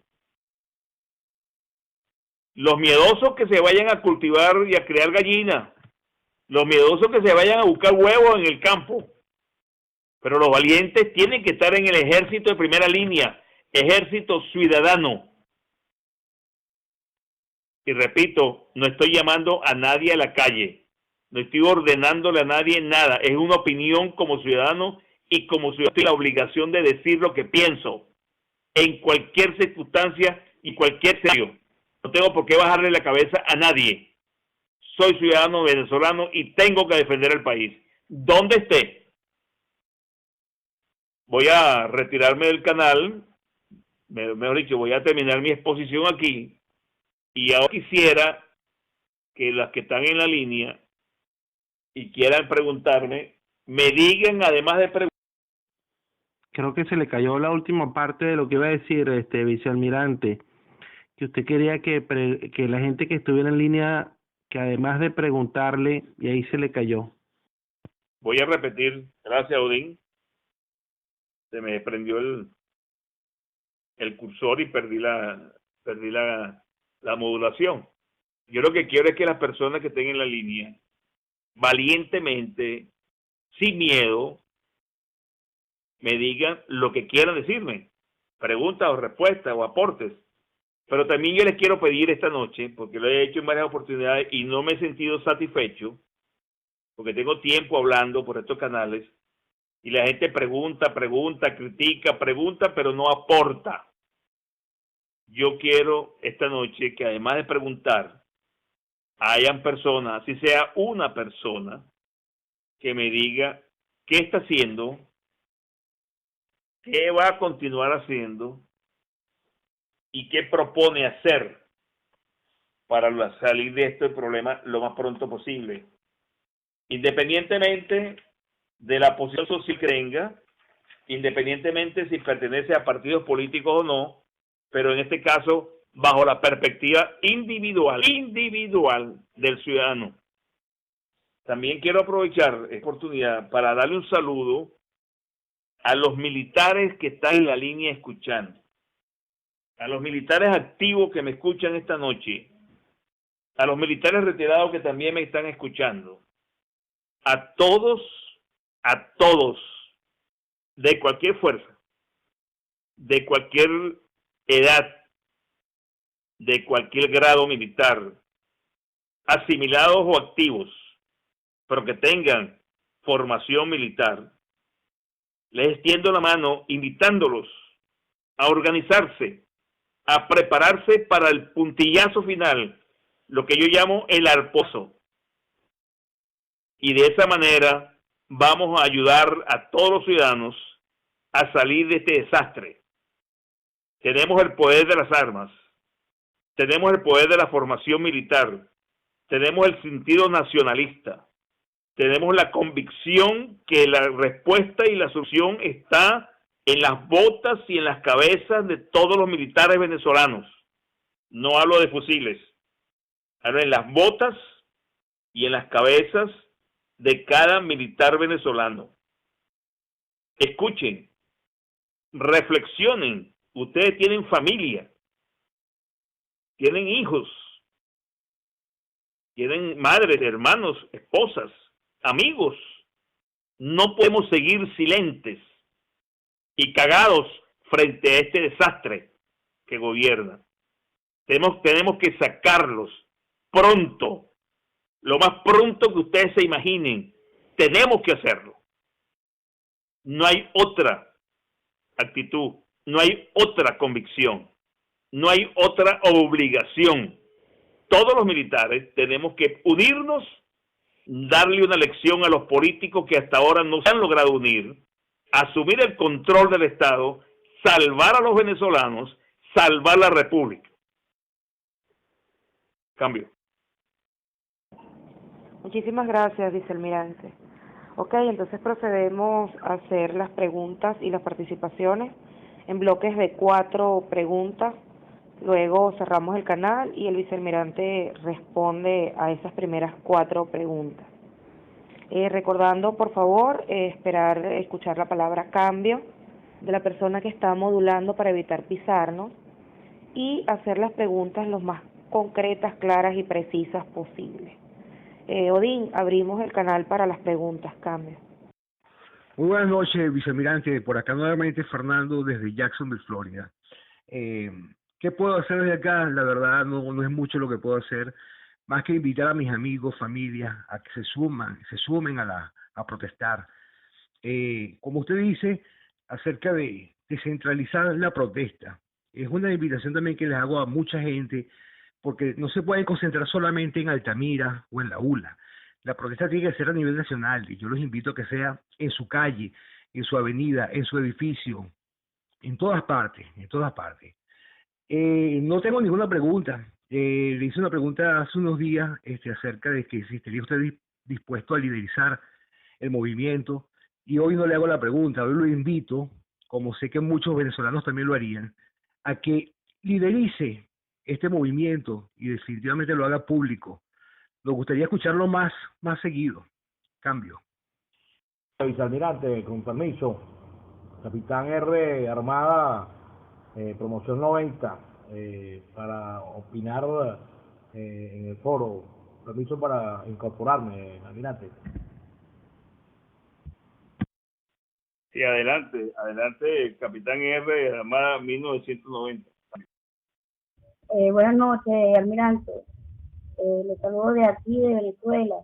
S3: Los miedosos que se vayan a cultivar y a crear gallinas. Los miedosos que se vayan a buscar huevos en el campo. Pero los valientes tienen que estar en el ejército de primera línea, ejército ciudadano. Y repito, no estoy llamando a nadie a la calle, no estoy ordenándole a nadie nada, es una opinión como ciudadano y como ciudadano tengo la obligación de decir lo que pienso, en cualquier circunstancia y cualquier sitio. No tengo por qué bajarle la cabeza a nadie. Soy ciudadano venezolano y tengo que defender el país, donde esté. Voy a retirarme del canal, mejor dicho, voy a terminar mi exposición aquí, y ahora quisiera que las que están en la línea y quieran preguntarme, me digan, además de preguntar.
S2: Creo que se le cayó la última parte de lo que iba a decir, vicealmirante, que usted quería que la gente que estuviera en línea, que además de preguntarle, y ahí se le cayó.
S3: Voy a repetir, gracias Odín. Se me prendió el cursor y perdí la modulación. Yo lo que quiero es que las personas que estén en la línea, valientemente, sin miedo, me digan lo que quieran decirme, preguntas o respuestas o aportes. Pero también yo les quiero pedir esta noche, porque lo he hecho en varias oportunidades y no me he sentido satisfecho, porque tengo tiempo hablando por estos canales, y la gente pregunta, critica, pero no aporta. Yo quiero esta noche que además de preguntar, hayan personas, así sea una persona, que me diga qué está haciendo, qué va a continuar haciendo y qué propone hacer para salir de este problema lo más pronto posible. Independientemente de la posición social que tenga, independientemente si pertenece a partidos políticos o no, pero en este caso bajo la perspectiva individual del ciudadano. También quiero aprovechar esta oportunidad para darle un saludo a los militares que están en la línea escuchando, a los militares activos que me escuchan esta noche, a los militares retirados que también me están escuchando, a todos, de cualquier fuerza, de cualquier edad, de cualquier grado militar, asimilados o activos, pero que tengan formación militar, les extiendo la mano invitándolos a organizarse, a prepararse para el puntillazo final, lo que yo llamo el arposo. Y de esa manera vamos a ayudar a todos los ciudadanos a salir de este desastre. Tenemos el poder de las armas, tenemos el poder de la formación militar, tenemos el sentido nacionalista, tenemos la convicción que la respuesta y la solución está en las botas y en las cabezas de todos los militares venezolanos. No hablo de fusiles, hablo en las botas y en las cabezas de cada militar venezolano. Escuchen, reflexionen. Ustedes tienen familia, tienen hijos, tienen madres, hermanos, esposas, amigos. No podemos seguir silentes y cagados frente a este desastre que gobierna. Tenemos que sacarlos pronto, lo más pronto que ustedes se imaginen. Tenemos que hacerlo. No hay otra actitud, no hay otra convicción, no hay otra obligación. Todos los militares tenemos que unirnos, darle una lección a los políticos que hasta ahora no se han logrado unir, asumir el control del Estado, salvar a los venezolanos, salvar la República. Cambio.
S1: Muchísimas gracias, vicealmirante. Ok, entonces procedemos a hacer las preguntas y las participaciones en bloques de 4 preguntas. Luego cerramos el canal y el vicealmirante responde a esas primeras 4 preguntas. Recordando, por favor, esperar escuchar la palabra cambio de la persona que está modulando para evitar pisarnos y hacer las preguntas lo más concretas, claras y precisas posible. Odín, abrimos el canal para las preguntas, cambio.
S4: Muy buenas noches, vicealmirante. Por acá nuevamente Fernando desde Jacksonville, Florida. ¿Qué puedo hacer desde acá? La verdad no es mucho lo que puedo hacer, más que invitar a mis amigos, familia, a que se sumen a protestar. Como usted dice, acerca de descentralizar la protesta, es una invitación también que les hago a mucha gente, porque no se pueden concentrar solamente en Altamira o en La Ula. La protesta tiene que ser a nivel nacional y yo los invito a que sea en su calle, en su avenida, en su edificio, en todas partes, en todas partes. No tengo ninguna pregunta. Le hice una pregunta hace unos días acerca de que si estaría usted dispuesto a liderizar el movimiento, y hoy no le hago la pregunta, hoy lo invito, como sé que muchos venezolanos también lo harían, a que liderice este movimiento y definitivamente lo haga público. Nos gustaría escucharlo más seguido. Cambio.
S5: Vicealmirante, con permiso, Capitán R Armada, promoción 90, para opinar en el foro. Permiso para incorporarme, almirante.
S3: Sí, adelante, Capitán R Armada 1990.
S6: Buenas noches, almirante. Le saludo de aquí, de Venezuela.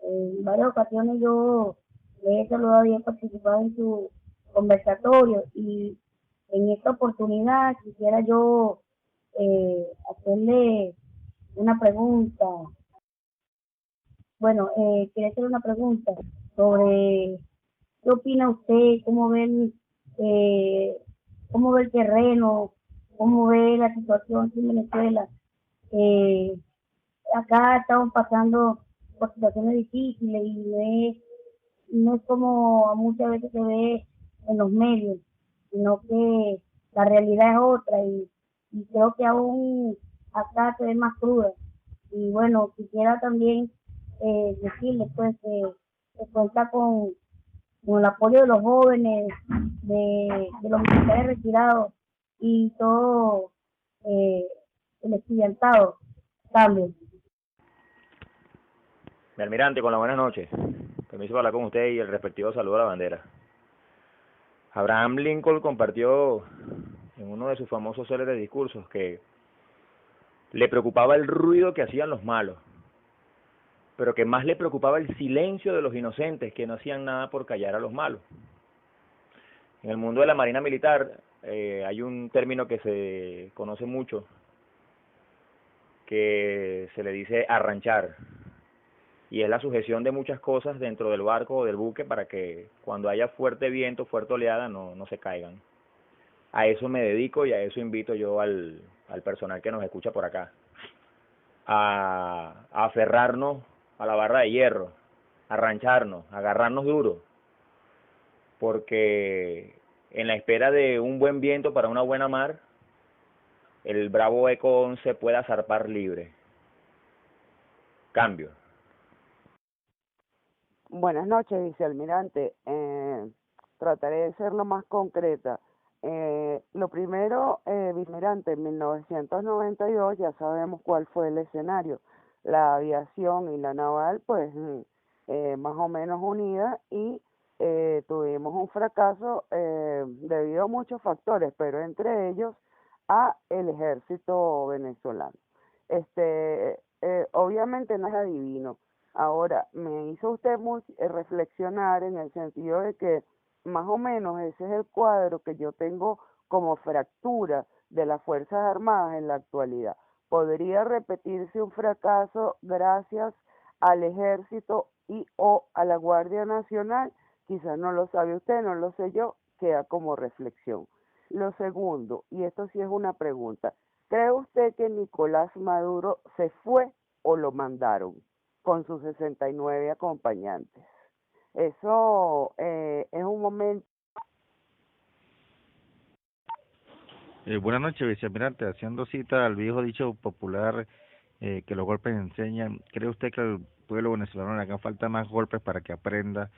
S6: En varias ocasiones yo le he saludado y he participado en su conversatorio, y en esta oportunidad quisiera yo hacerle una pregunta. Bueno, quería hacer una pregunta sobre qué opina usted, cómo ve el terreno, cómo ve la situación aquí en Venezuela. Acá estamos pasando por situaciones difíciles y no es como muchas veces se ve en los medios, sino que la realidad es otra, y creo que aún acá se ve más cruda. Y bueno, quisiera también decirles pues que cuenta con el apoyo de los jóvenes, de los militares retirados y todo el estudiantado también.
S7: Mi almirante, con la buena noche. Permiso para hablar con usted y el respectivo saludo a la bandera. Abraham Lincoln compartió en uno de sus famosos célebres discursos que le preocupaba el ruido que hacían los malos, pero que más le preocupaba el silencio de los inocentes que no hacían nada por callar a los malos. En el mundo de la Marina Militar hay un término que se conoce mucho, que se le dice arranchar, y es la sujeción de muchas cosas dentro del barco o del buque para que cuando haya fuerte viento, fuerte oleada, no se caigan. A eso me dedico y a eso invito yo al personal que nos escucha por acá, a aferrarnos a la barra de hierro, a arrancharnos, a agarrarnos duro, porque en la espera de un buen viento para una buena mar, el bravo Eco 11 pueda zarpar libre. Cambio.
S8: Buenas noches, vicealmirante. Trataré de ser lo más concreta. Lo primero, vicealmirante, en 1992 ya sabemos cuál fue el escenario. La aviación y la naval, pues, más o menos unidas, y tuvimos un fracaso debido a muchos factores, pero entre ellos a el ejército venezolano. Obviamente no es adivino. Ahora, me hizo usted reflexionar en el sentido de que más o menos ese es el cuadro que yo tengo como fractura de las Fuerzas Armadas en la actualidad. ¿Podría repetirse un fracaso gracias al Ejército y o a la Guardia Nacional? Quizás no lo sabe usted, no lo sé yo, queda como reflexión. Lo segundo, y esto sí es una pregunta, ¿cree usted que Nicolás Maduro se fue o lo mandaron con sus 69 acompañantes? Eso es un momento.
S9: Buenas noches, vicealmirante. Haciendo cita al viejo dicho popular que los golpes enseñan, ¿cree usted que al pueblo venezolano le hagan falta más golpes para que aprenda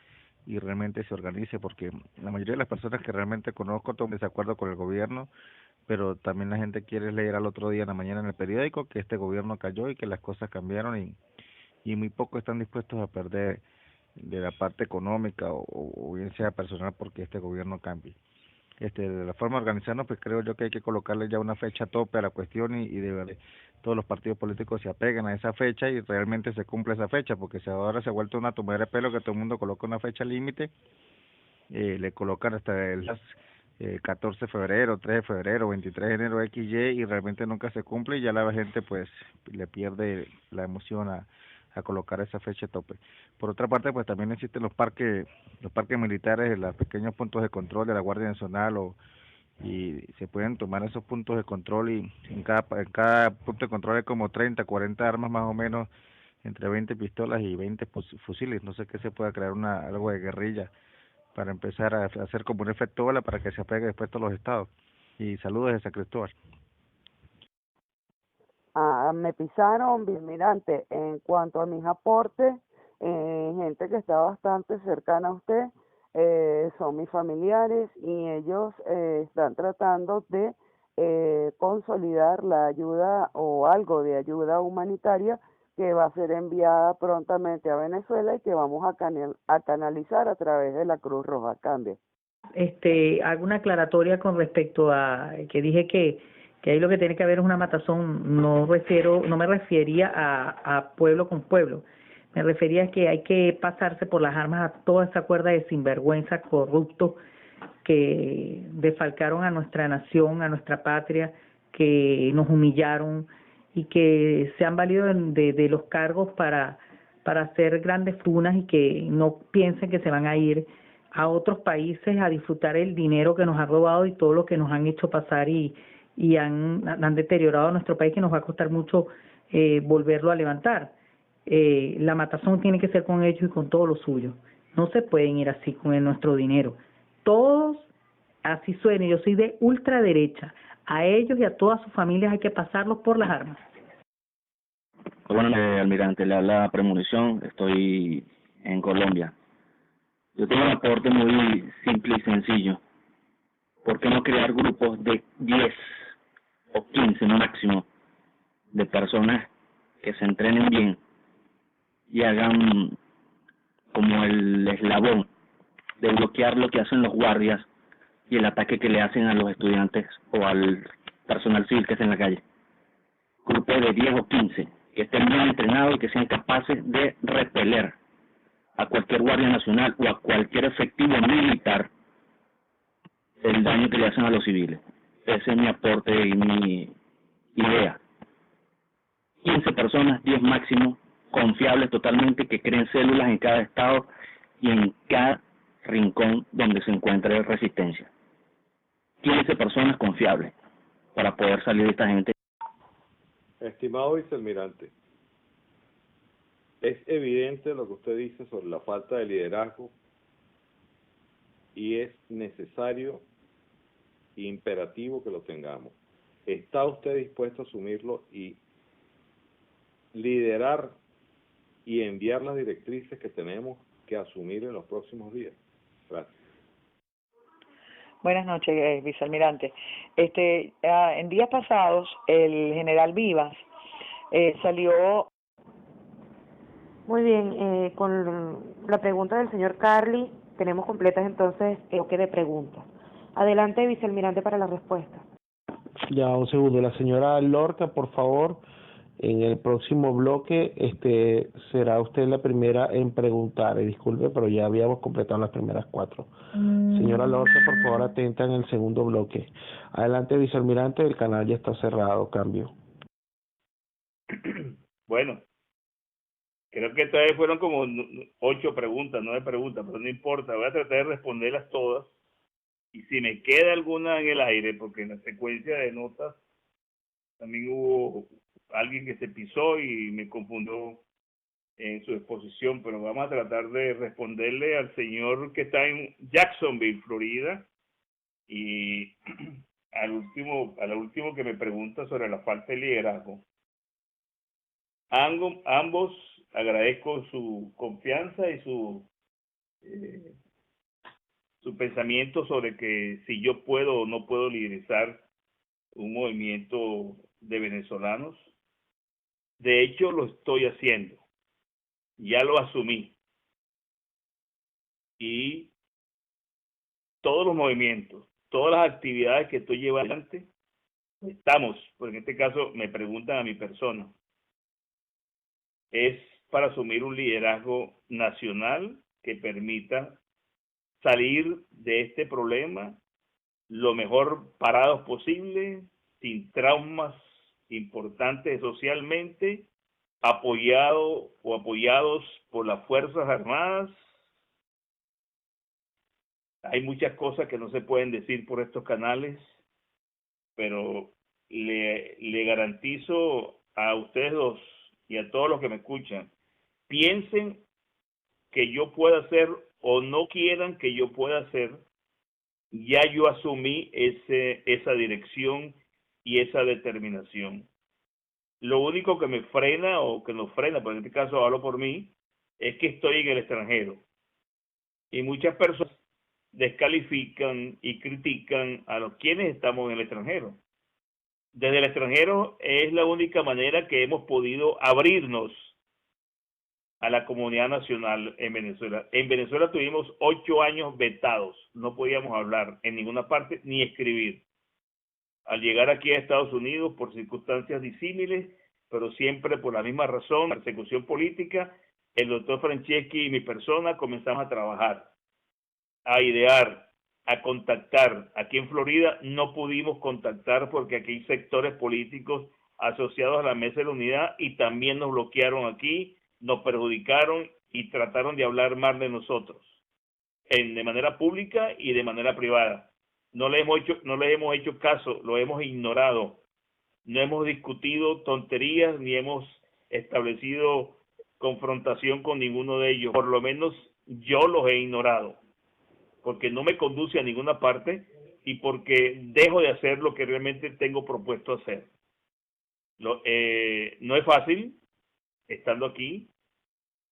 S9: y realmente se organice? Porque la mayoría de las personas que realmente conozco están en desacuerdo con el gobierno, pero también la gente quiere leer al otro día en la mañana en el periódico que este gobierno cayó y que las cosas cambiaron, y muy pocos están dispuestos a perder de la parte económica o bien sea personal porque este gobierno cambie. De la forma de organizarnos, pues creo yo que hay que colocarle ya una fecha tope a la cuestión y de verdad todos los partidos políticos se apeguen a esa fecha y realmente se cumple esa fecha, porque si ahora se ha vuelto una tomadera de pelo que todo el mundo coloca una fecha límite, le colocan hasta el 14 de febrero, 3 de febrero, 23 de enero, XY, y realmente nunca se cumple y ya la gente pues le pierde la emoción a colocar esa fecha tope. Por otra parte, pues también existen los parques militares, los pequeños puntos de control de la Guardia Nacional, y se pueden tomar esos puntos de control, y en cada punto de control hay como 30, 40 armas más o menos, entre 20 pistolas y 20 fusiles. No sé qué se pueda crear algo de guerrilla para empezar a hacer como un efecto ola para que se apegue después todos los estados. Y saludos desde San Cristóbal.
S8: Me pisaron, almirante, en cuanto a mis aportes, gente que está bastante cercana a usted, son mis familiares, y ellos están tratando de consolidar la ayuda o algo de ayuda humanitaria que va a ser enviada prontamente a Venezuela y que vamos a canalizar a través de la Cruz Roja. Cambio.
S10: Hago una aclaratoria con respecto a que dije que ahí lo que tiene que haber es una matazón. No me refería a pueblo con pueblo. Me refería a que hay que pasarse por las armas a toda esa cuerda de sinvergüenza corruptos que defalcaron a nuestra nación, a nuestra patria, que nos humillaron y que se han valido de los cargos para hacer grandes fortunas, y que no piensen que se van a ir a otros países a disfrutar el dinero que nos han robado y todo lo que nos han hecho pasar, y han deteriorado nuestro país, que nos va a costar mucho volverlo a levantar. La matazón tiene que ser con ellos y con todo lo suyo. No se pueden ir así con nuestro dinero. Todos, así suene, yo soy de ultraderecha. A ellos y a todas sus familias hay que pasarlos por las armas.
S11: Bueno, almirante, le habla Premonición, estoy en Colombia. Yo tengo un aporte muy simple y sencillo. ¿Por qué no crear grupos de 10 o 15 máximo de personas que se entrenen bien y hagan como el eslabón de bloquear lo que hacen los guardias y el ataque que le hacen a los estudiantes o al personal civil que está en la calle. Grupos de 10 o 15 que estén bien entrenados y que sean capaces de repeler a cualquier guardia nacional o a cualquier efectivo militar el daño que le hacen a los civiles. Ese es mi aporte y mi idea. 15 personas, 10 máximo, confiables totalmente, que creen células en cada estado y en cada rincón donde se encuentre resistencia. 15 personas confiables para poder salir de esta gente.
S12: Estimado vicealmirante, es evidente lo que usted dice sobre la falta de liderazgo y es necesario e imperativo que lo tengamos. ¿Está usted dispuesto a asumirlo y liderar y enviar las directrices que tenemos que asumir en los próximos días? Gracias.
S10: Buenas noches, vicealmirante. En días pasados, el general Vivas salió...
S1: Muy bien, con la pregunta del señor Carly, tenemos completas entonces el bloque de preguntas. Adelante, vicealmirante, para la respuesta.
S2: Ya, un segundo. La señora Lorca, por favor, en el próximo bloque será usted la primera en preguntar. Disculpe, pero ya habíamos completado las primeras 4. Señora Lorca, por favor, atenta en el segundo bloque. Adelante, vicealmirante, el canal ya está cerrado. Cambio.
S3: Bueno, creo que esta vez fueron como 8 preguntas, 9 preguntas, pero no importa. Voy a tratar de responderlas todas. Y si me queda alguna en el aire, porque en la secuencia de notas también hubo alguien que se pisó y me confundió en su exposición, pero vamos a tratar de responderle al señor que está en Jacksonville, Florida, y a lo último que me pregunta sobre la falta de liderazgo. Ambos agradezco su confianza y su pensamiento sobre que si yo puedo o no puedo liderizar un movimiento de venezolanos. De hecho, lo estoy haciendo. Ya lo asumí. Y todos los movimientos, todas las actividades que estoy llevando adelante, estamos, porque en este caso me preguntan a mi persona, es para asumir un liderazgo nacional que permita salir de este problema lo mejor parados posible, sin traumas importantes socialmente, apoyados por las Fuerzas Armadas. Hay muchas cosas que no se pueden decir por estos canales, pero le garantizo a ustedes dos y a todos los que me escuchan, piensen que yo pueda hacer o no quieran que yo pueda hacer, ya yo asumí esa dirección y esa determinación. Lo único que me frena o que nos frena, pero en este caso hablo por mí, es que estoy en el extranjero. Y muchas personas descalifican y critican a los quienes estamos en el extranjero. Desde el extranjero es la única manera que hemos podido abrirnos a la comunidad nacional en Venezuela. En Venezuela tuvimos 8 años vetados, no podíamos hablar en ninguna parte ni escribir. Al llegar aquí a Estados Unidos por circunstancias disímiles, pero siempre por la misma razón, persecución política, el doctor Franceschi y mi persona comenzamos a trabajar, a idear, a contactar. Aquí en Florida no pudimos contactar porque aquí hay sectores políticos asociados a la Mesa de la Unidad y también nos bloquearon aquí, nos perjudicaron y trataron de hablar mal de nosotros, de manera pública y de manera privada. No les hemos hecho caso, lo hemos ignorado. No hemos discutido tonterías ni hemos establecido confrontación con ninguno de ellos. Por lo menos yo los he ignorado, porque no me conduce a ninguna parte y porque dejo de hacer lo que realmente tengo propuesto hacer. No es fácil estando aquí,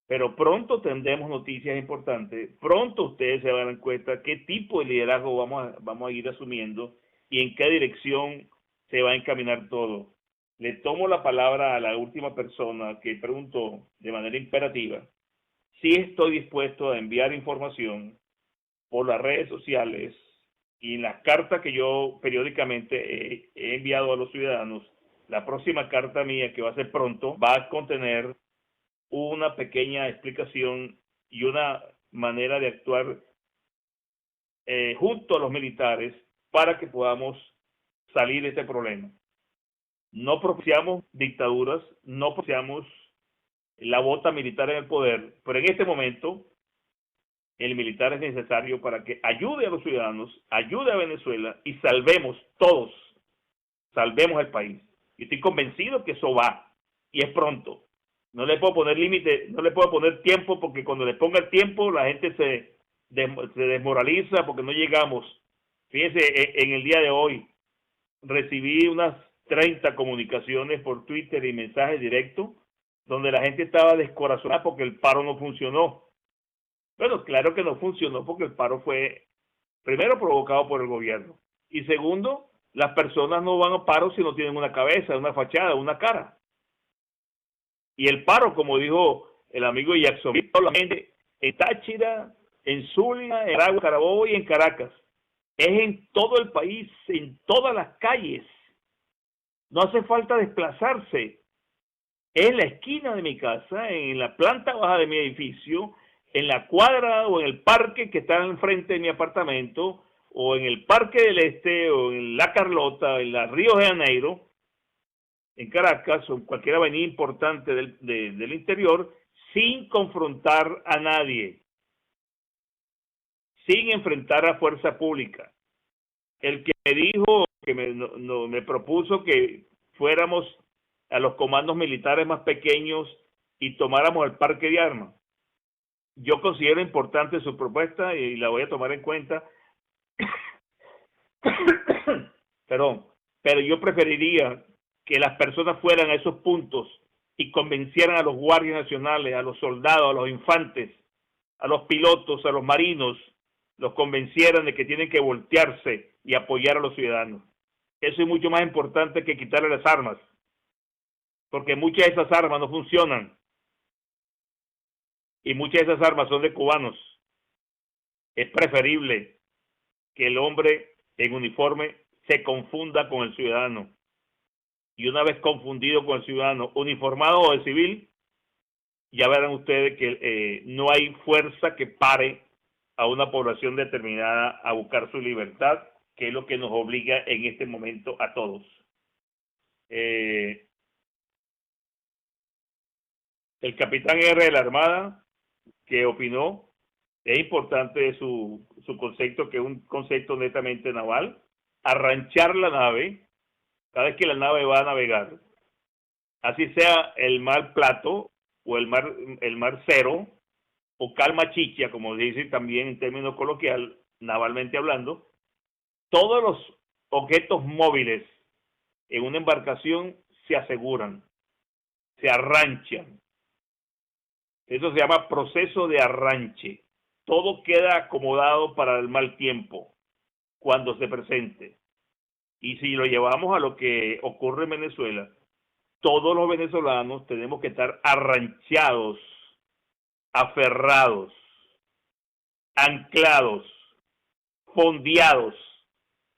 S3: pero pronto tendremos noticias importantes. Pronto ustedes se darán cuenta qué tipo de liderazgo vamos a ir asumiendo y en qué dirección se va a encaminar todo. Le tomo la palabra a la última persona que preguntó de manera imperativa. Sí estoy dispuesto a enviar información por las redes sociales y en las cartas que yo periódicamente he enviado a los ciudadanos, la próxima carta mía, que va a ser pronto, va a contener una pequeña explicación y una manera de actuar junto a los militares para que podamos salir de este problema. No propiciamos dictaduras, no propiciamos la bota militar en el poder, pero en este momento el militar es necesario para que ayude a los ciudadanos, ayude a Venezuela y salvemos todos, salvemos el país. Y estoy convencido que eso va, y es pronto. No le puedo poner límite, no le puedo poner tiempo, porque cuando le ponga el tiempo la gente se desmoraliza porque no llegamos. Fíjense, en el día de hoy recibí unas 30 comunicaciones por Twitter y mensajes directos donde la gente estaba descorazonada porque el paro no funcionó. Bueno, claro que no funcionó porque el paro fue, primero, provocado por el gobierno, y segundo, las personas no van a paro si no tienen una cabeza, una fachada, una cara. Y el paro, como dijo el amigo Jackson, la gente en Táchira, en Zulia, en Aragua, Carabobo y en Caracas. Es en todo el país, en todas las calles. No hace falta desplazarse. Es en la esquina de mi casa, en la planta baja de mi edificio, en la cuadra o en el parque que está enfrente de mi apartamento, o en el Parque del Este, o en La Carlota, en la Río de Janeiro, en Caracas, o en cualquier avenida importante del interior, sin confrontar a nadie, sin enfrentar a fuerza pública. El que me dijo, que me propuso que fuéramos a los comandos militares más pequeños y tomáramos el parque de armas. Yo considero importante su propuesta y la voy a tomar en cuenta. Perdón, pero yo preferiría que las personas fueran a esos puntos y convencieran a los guardias nacionales, a los soldados, a los infantes, a los pilotos, a los marinos, los convencieran de que tienen que voltearse y apoyar a los ciudadanos. Eso es mucho más importante que quitarle las armas, porque muchas de esas armas no funcionan y muchas de esas armas son de cubanos. Es preferible que el hombre en uniforme se confunda con el ciudadano, y una vez confundido con el ciudadano, uniformado o de civil, ya verán ustedes que no hay fuerza que pare a una población determinada a buscar su libertad, que es lo que nos obliga en este momento a todos. El capitán R de la Armada, que opinó, es importante su concepto, que es un concepto netamente naval, arranchar la nave cada vez que la nave va a navegar, así sea el mar Plato o el mar Cero o calma chicha, como dicen también en términos coloquial, navalmente hablando. Todos los objetos móviles en una embarcación se aseguran, se arranchan. Eso se llama proceso de arranche. Todo queda acomodado para el mal tiempo cuando se presente. Y si lo llevamos a lo que ocurre en Venezuela, todos los venezolanos tenemos que estar arranchados, aferrados, anclados, fondeados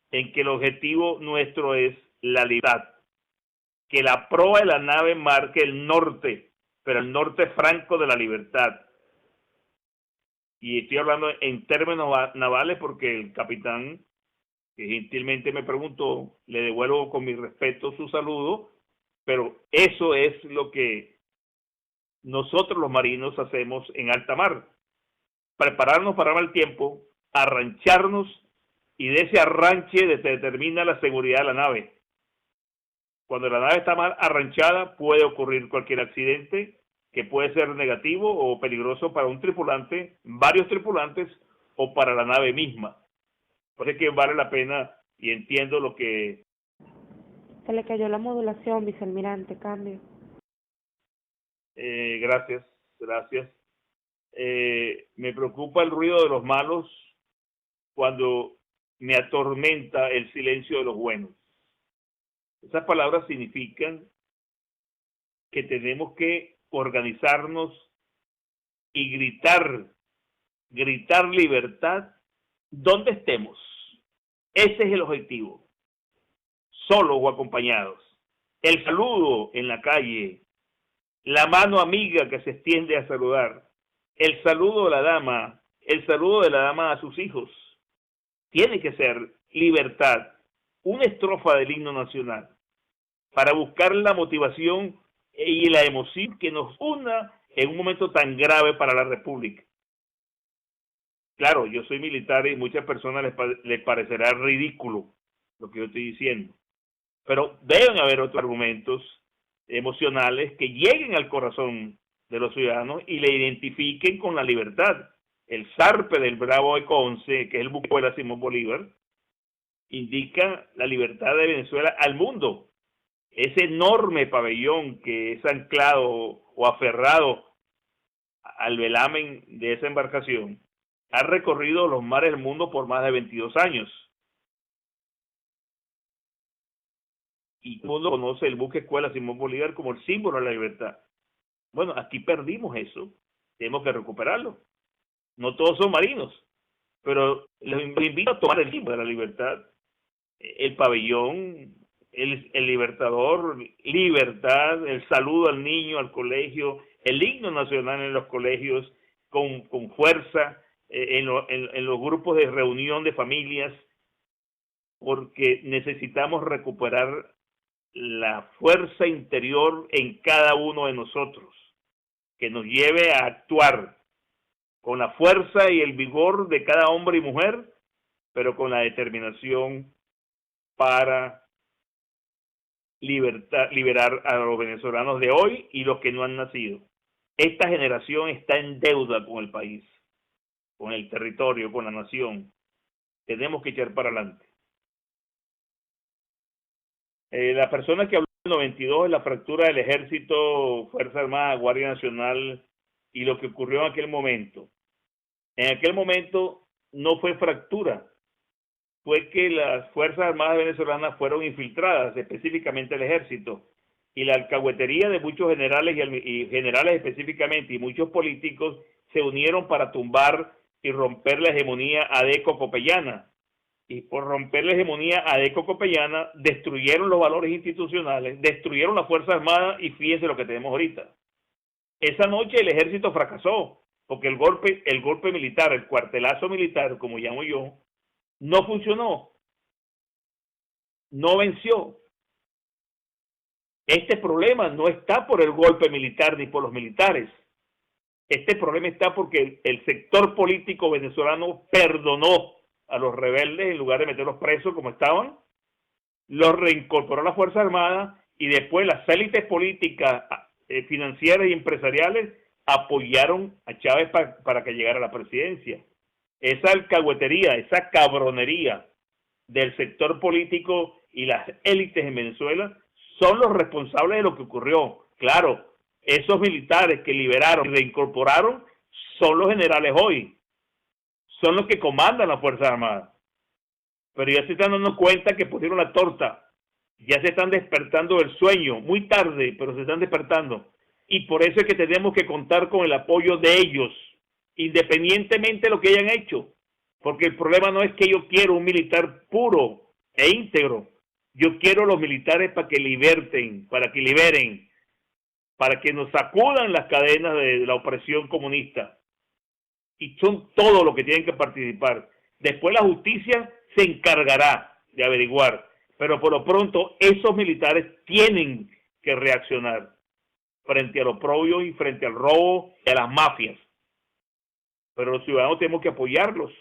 S3: en que el objetivo nuestro es la libertad. Que la proa de la nave marque el norte, pero el norte franco de la libertad. Y estoy hablando en términos navales porque el capitán, que gentilmente me preguntó, le devuelvo con mi respeto su saludo, pero eso es lo que nosotros los marinos hacemos en alta mar. Prepararnos para mal tiempo, arrancharnos, y de ese arranche determina la seguridad de la nave. Cuando la nave está mal arranchada, puede ocurrir cualquier accidente que puede ser negativo o peligroso para un tripulante, varios tripulantes o para la nave misma. Por eso es que vale la pena, y entiendo lo que...
S1: Se le cayó la modulación, vicealmirante, cambio.
S3: Gracias. Me preocupa el ruido de los malos cuando me atormenta el silencio de los buenos. Esas palabras significan que tenemos que organizarnos y gritar libertad donde estemos. Ese es el objetivo, solos o acompañados. El saludo en la calle, la mano amiga que se extiende a saludar, el saludo de la dama, el saludo de la dama a sus hijos. Tiene que ser libertad, una estrofa del himno nacional, para buscar la motivación y la emoción que nos una en un momento tan grave para la República. Claro, yo soy militar y muchas personas les parecerá ridículo lo que yo estoy diciendo, pero deben haber otros argumentos emocionales que lleguen al corazón de los ciudadanos y le identifiquen con la libertad. El zarpe del Bravo Eco 11, que es el buque de Simón Bolívar, indica la libertad de Venezuela al mundo. Ese enorme pabellón que es anclado o aferrado al velamen de esa embarcación ha recorrido los mares del mundo por más de 22 años. Y todo el mundo conoce el buque escuela Simón Bolívar como el símbolo de la libertad. Bueno, aquí perdimos eso. Tenemos que recuperarlo. No todos son marinos, pero les invito a tomar el símbolo de la libertad. El pabellón, el libertador, libertad, el saludo al niño, al colegio, el himno nacional en los colegios con fuerza, en los grupos de reunión de familias, porque necesitamos recuperar la fuerza interior en cada uno de nosotros, que nos lleve a actuar con la fuerza y el vigor de cada hombre y mujer, pero con la determinación para liberar a los venezolanos de hoy y los que no han nacido. Esta generación está en deuda con el país, con el territorio, con la nación. Tenemos que echar para adelante. La persona que habló en el 92 es la fractura del Ejército, Fuerza Armada, Guardia Nacional y lo que ocurrió en aquel momento. En aquel momento no fue fractura, fue que las Fuerzas Armadas venezolanas fueron infiltradas, específicamente el Ejército, y la alcahuetería de muchos generales y generales específicamente y muchos políticos se unieron para tumbar y romper la hegemonía adeco-copellana. Y por romper la hegemonía adeco-copellana destruyeron los valores institucionales, destruyeron las Fuerzas Armadas y fíjense lo que tenemos ahorita. Esa noche el Ejército fracasó porque el golpe militar, el cuartelazo militar, como llamo yo, no funcionó, no venció. Este problema no está por el golpe militar ni por los militares. Este problema está porque el sector político venezolano perdonó a los rebeldes en lugar de meterlos presos como estaban, los reincorporó a las Fuerzas Armadas y después las élites políticas, financieras y empresariales apoyaron a Chávez para que llegara a la presidencia. Esa alcahuetería, esa cabronería del sector político y las élites en Venezuela son los responsables de lo que ocurrió. Claro, esos militares que liberaron y reincorporaron son los generales hoy, son los que comandan las Fuerzas Armadas. Pero ya se están dando cuenta que pusieron la torta, ya se están despertando del sueño, muy tarde, pero se están despertando. Y por eso es que tenemos que contar con el apoyo de ellos, independientemente de lo que hayan hecho. Porque el problema no es que yo quiero un militar puro e íntegro. Yo quiero los militares para que liberten, para que liberen, para que nos sacudan las cadenas de la opresión comunista. Y son todos los que tienen que participar. Después la justicia se encargará de averiguar, pero por lo pronto esos militares tienen que reaccionar frente a lo propio y frente al robo y a las mafias. Pero los ciudadanos tenemos que apoyarlos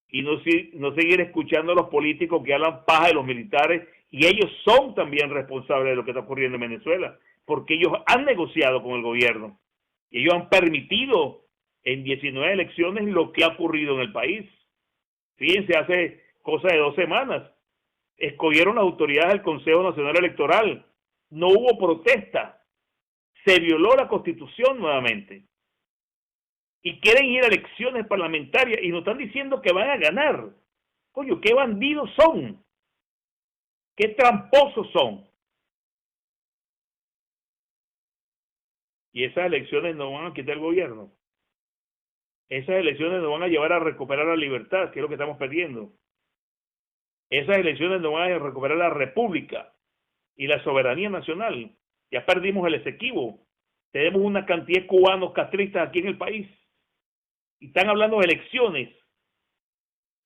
S3: y no seguir escuchando a los políticos que hablan paja de los militares, y ellos son también responsables de lo que está ocurriendo en Venezuela, porque ellos han negociado con el gobierno y ellos han permitido en 19 elecciones lo que ha ocurrido en el país. Fíjense, hace cosa de 2 semanas escogieron las autoridades del Consejo Nacional Electoral, no hubo protesta, se violó la Constitución nuevamente y quieren ir a elecciones parlamentarias y nos están diciendo que van a ganar. Coño, qué bandidos son, qué tramposos son. Y esas elecciones no van a quitar el gobierno. Esas elecciones nos van a llevar a recuperar la libertad, que es lo que estamos perdiendo. Esas elecciones no van a recuperar la república y la soberanía nacional. Ya perdimos el Esequibo. Tenemos una cantidad de cubanos castristas aquí en el país. Y están hablando de elecciones.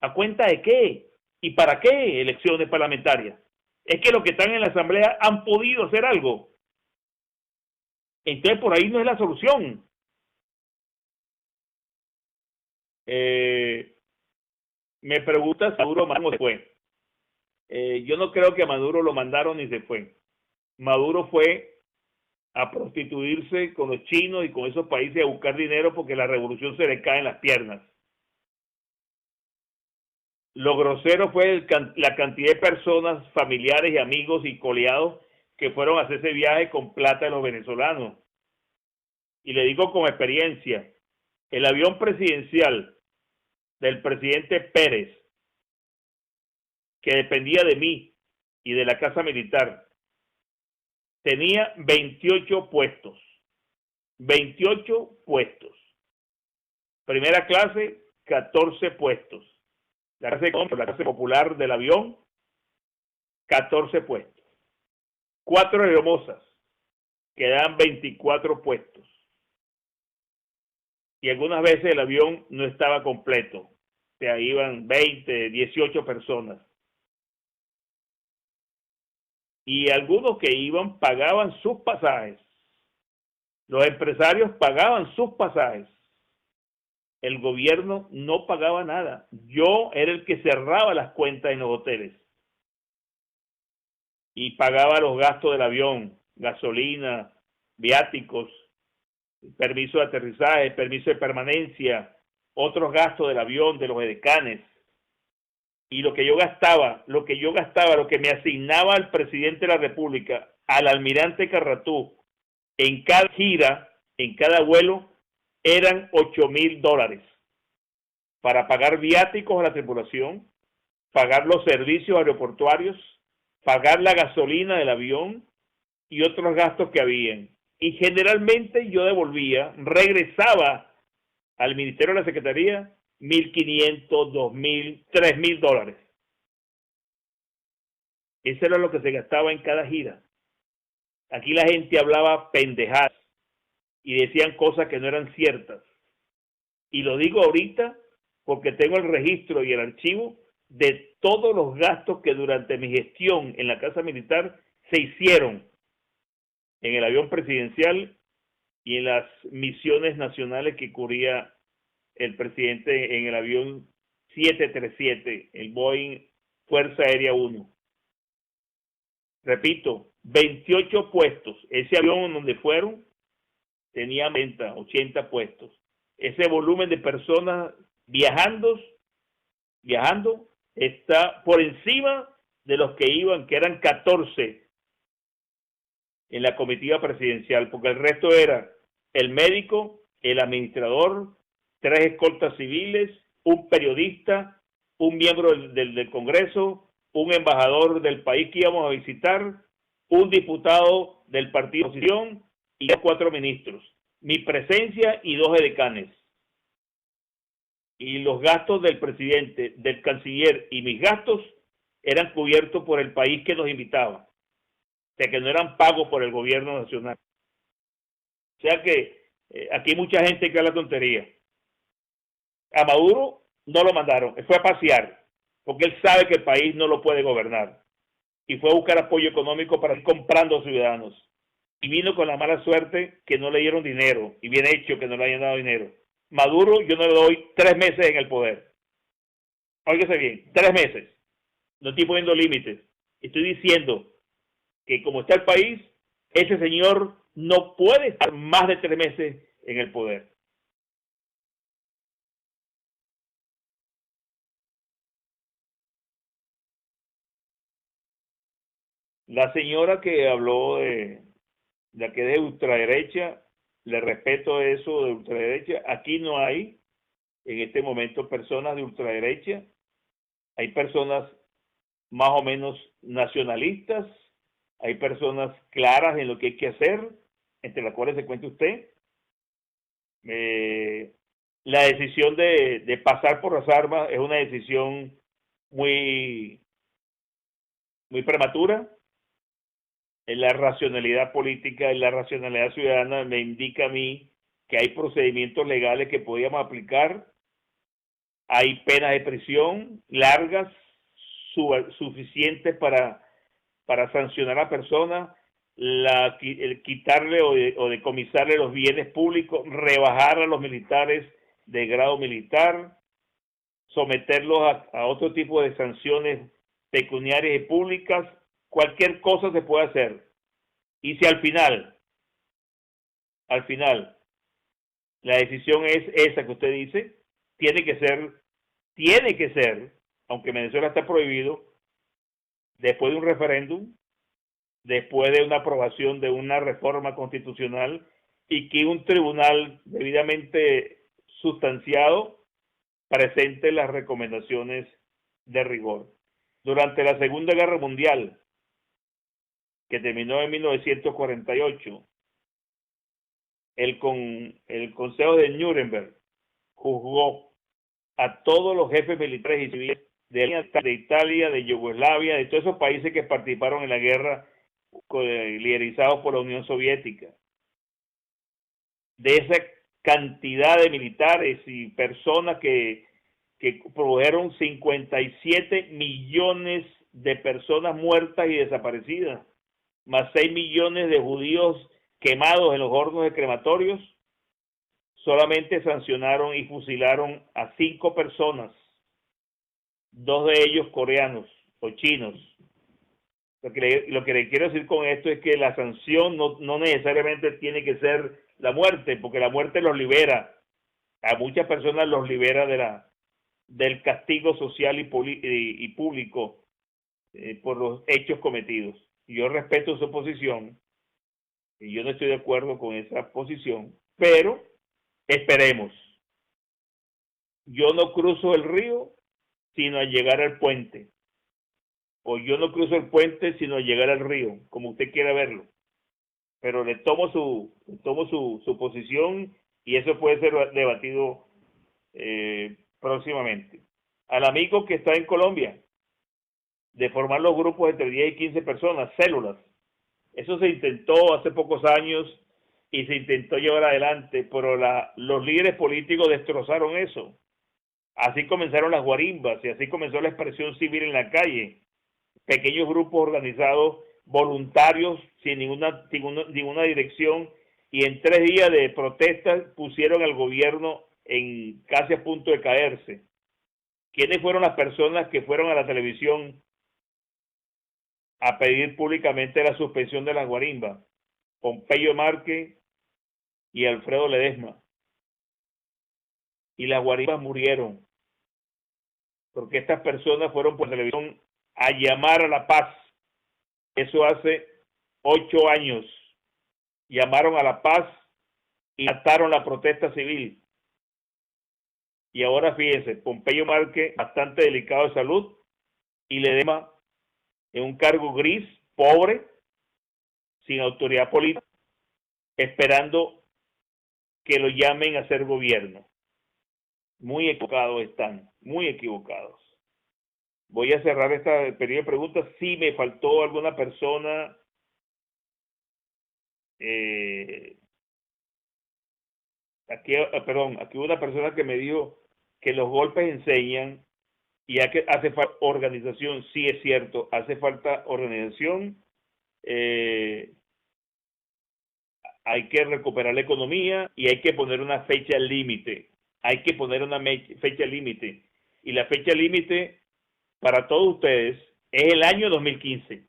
S3: ¿A cuenta de qué? ¿Y para qué elecciones parlamentarias? Es que los que están en la asamblea han podido hacer algo. Entonces por ahí no es la solución. Me pregunta si Maduro se fue. Yo no creo que a Maduro lo mandaron ni se fue. Maduro fue a prostituirse con los chinos y con esos países a buscar dinero porque la revolución se le cae en las piernas. Lo grosero fue la cantidad de personas, familiares y amigos y coleados que fueron a hacer ese viaje con plata de los venezolanos. Y le digo con experiencia, el avión presidencial del presidente Pérez, que dependía de mí y de la Casa Militar, tenía 28 puestos. 28 puestos. Primera clase, 14 puestos. La clase popular del avión, 14 puestos. 4 aeromosas, que dan 24 puestos. Y algunas veces el avión no estaba completo. O sea, iban 20, 18 personas. Y algunos que iban pagaban sus pasajes. Los empresarios pagaban sus pasajes. El gobierno no pagaba nada. Yo era el que cerraba las cuentas en los hoteles. Y pagaba los gastos del avión, gasolina, viáticos, permiso de aterrizaje, permiso de permanencia, otros gastos del avión, de los edecanes. Y lo que yo gastaba, lo que me asignaba el presidente de la República, al almirante Carratú, en cada gira, en cada vuelo, eran $8,000 para pagar viáticos a la tripulación, pagar los servicios aeroportuarios, pagar la gasolina del avión y otros gastos que habían. Y generalmente yo devolvía, regresaba al Ministerio de la Secretaría $1,500, $2,000, $3,000. Eso era lo que se gastaba en cada gira. Aquí la gente hablaba pendejadas y decían cosas que no eran ciertas. Y lo digo ahorita porque tengo el registro y el archivo de todos los gastos que durante mi gestión en la Casa Militar se hicieron en el avión presidencial y en las misiones nacionales que cubría el presidente en el avión 737, el Boeing Fuerza Aérea 1. Repito, 28 puestos. Ese avión donde fueron tenía 80 puestos. Ese volumen de personas viajando está por encima de los que iban, que eran 14 en la comitiva presidencial, porque el resto era el médico, el administrador, 3 escoltas civiles, un periodista, un miembro del Congreso, un embajador del país que íbamos a visitar, un diputado del partido de oposición y 4 ministros. Mi presencia y 2 edecanes. Y los gastos del presidente, del canciller y mis gastos eran cubiertos por el país que nos invitaba. O sea, que no eran pagos por el gobierno nacional. O sea que aquí hay mucha gente que habla tontería. A Maduro no lo mandaron, fue a pasear, porque él sabe que el país no lo puede gobernar. Y fue a buscar apoyo económico para ir comprando ciudadanos. Y vino con la mala suerte que no le dieron dinero, y bien hecho que no le hayan dado dinero. Maduro yo no le doy 3 meses en el poder. Óigase bien, 3 meses. No estoy poniendo límites. Estoy diciendo que como está el país, ese señor no puede estar más de 3 meses en el poder. La señora que habló de la que es de ultraderecha, le respeto eso de ultraderecha. Aquí no hay en este momento personas de ultraderecha. Hay personas más o menos nacionalistas, hay personas claras en lo que hay que hacer, entre las cuales se cuenta usted. La decisión de pasar por las armas es una decisión muy muy prematura. La racionalidad política y la racionalidad ciudadana me indica a mí que hay procedimientos legales que podíamos aplicar, hay penas de prisión largas, suficientes para sancionar a la persona, el quitarle o decomisarle los bienes públicos, rebajar a los militares de grado militar, someterlos a otro tipo de sanciones pecuniarias y públicas. Cualquier cosa se puede hacer. Y si al final, la decisión es esa que usted dice, tiene que ser, aunque en Venezuela está prohibido, después de un referéndum, después de una aprobación de una reforma constitucional y que un tribunal debidamente sustanciado presente las recomendaciones de rigor. Durante la Segunda Guerra Mundial, que terminó en 1948, el Consejo de Nuremberg juzgó a todos los jefes militares y civiles de Italia, de Yugoslavia, de todos esos países que participaron en la guerra liderizados por la Unión Soviética. De esa cantidad de militares y personas que produjeron 57 millones de personas muertas y desaparecidas, más 6 millones de judíos quemados en los hornos de crematorios, solamente sancionaron y fusilaron a 5 personas, 2 de ellos coreanos o chinos. Lo que le quiero decir con esto es que la sanción no necesariamente tiene que ser la muerte, porque la muerte los libera, a muchas personas los libera del castigo social y público por los hechos cometidos. Yo respeto su posición y yo no estoy de acuerdo con esa posición, pero esperemos. Yo no cruzo el río sino al llegar al puente, o yo no cruzo el puente sino al llegar al río, como usted quiera verlo, pero le tomo su posición y eso puede ser debatido próximamente. Al amigo que está en Colombia, de formar los grupos entre 10 y 15 personas, células, eso se intentó hace pocos años y se intentó llevar adelante, pero los líderes políticos destrozaron eso. Así comenzaron las guarimbas y así comenzó la expresión civil en la calle. Pequeños grupos organizados, voluntarios, sin ninguna dirección, y en 3 días de protestas pusieron al gobierno casi a punto de caerse. ¿Quiénes fueron las personas que fueron a la televisión a pedir públicamente la suspensión de las guarimbas? Pompeyo Márquez y Alfredo Ledesma. Y las guarimbas murieron, porque estas personas fueron por televisión a llamar a la paz. Eso hace 8 años. Llamaron a la paz y mataron la protesta civil. Y ahora fíjense, Pompeyo Márquez, bastante delicado de salud, y Ledesma en un cargo gris, pobre, sin autoridad política, esperando que lo llamen a hacer gobierno. Muy equivocados están, muy equivocados. Voy a cerrar esta periodo de preguntas. Si me faltó alguna persona, aquí hubo una persona que me dijo que los golpes enseñan y hace falta organización. Sí, es cierto, hace falta organización. Hay que recuperar la economía y hay que poner una fecha límite. Hay que poner una fecha límite. Y la fecha límite para todos ustedes es el año 2015.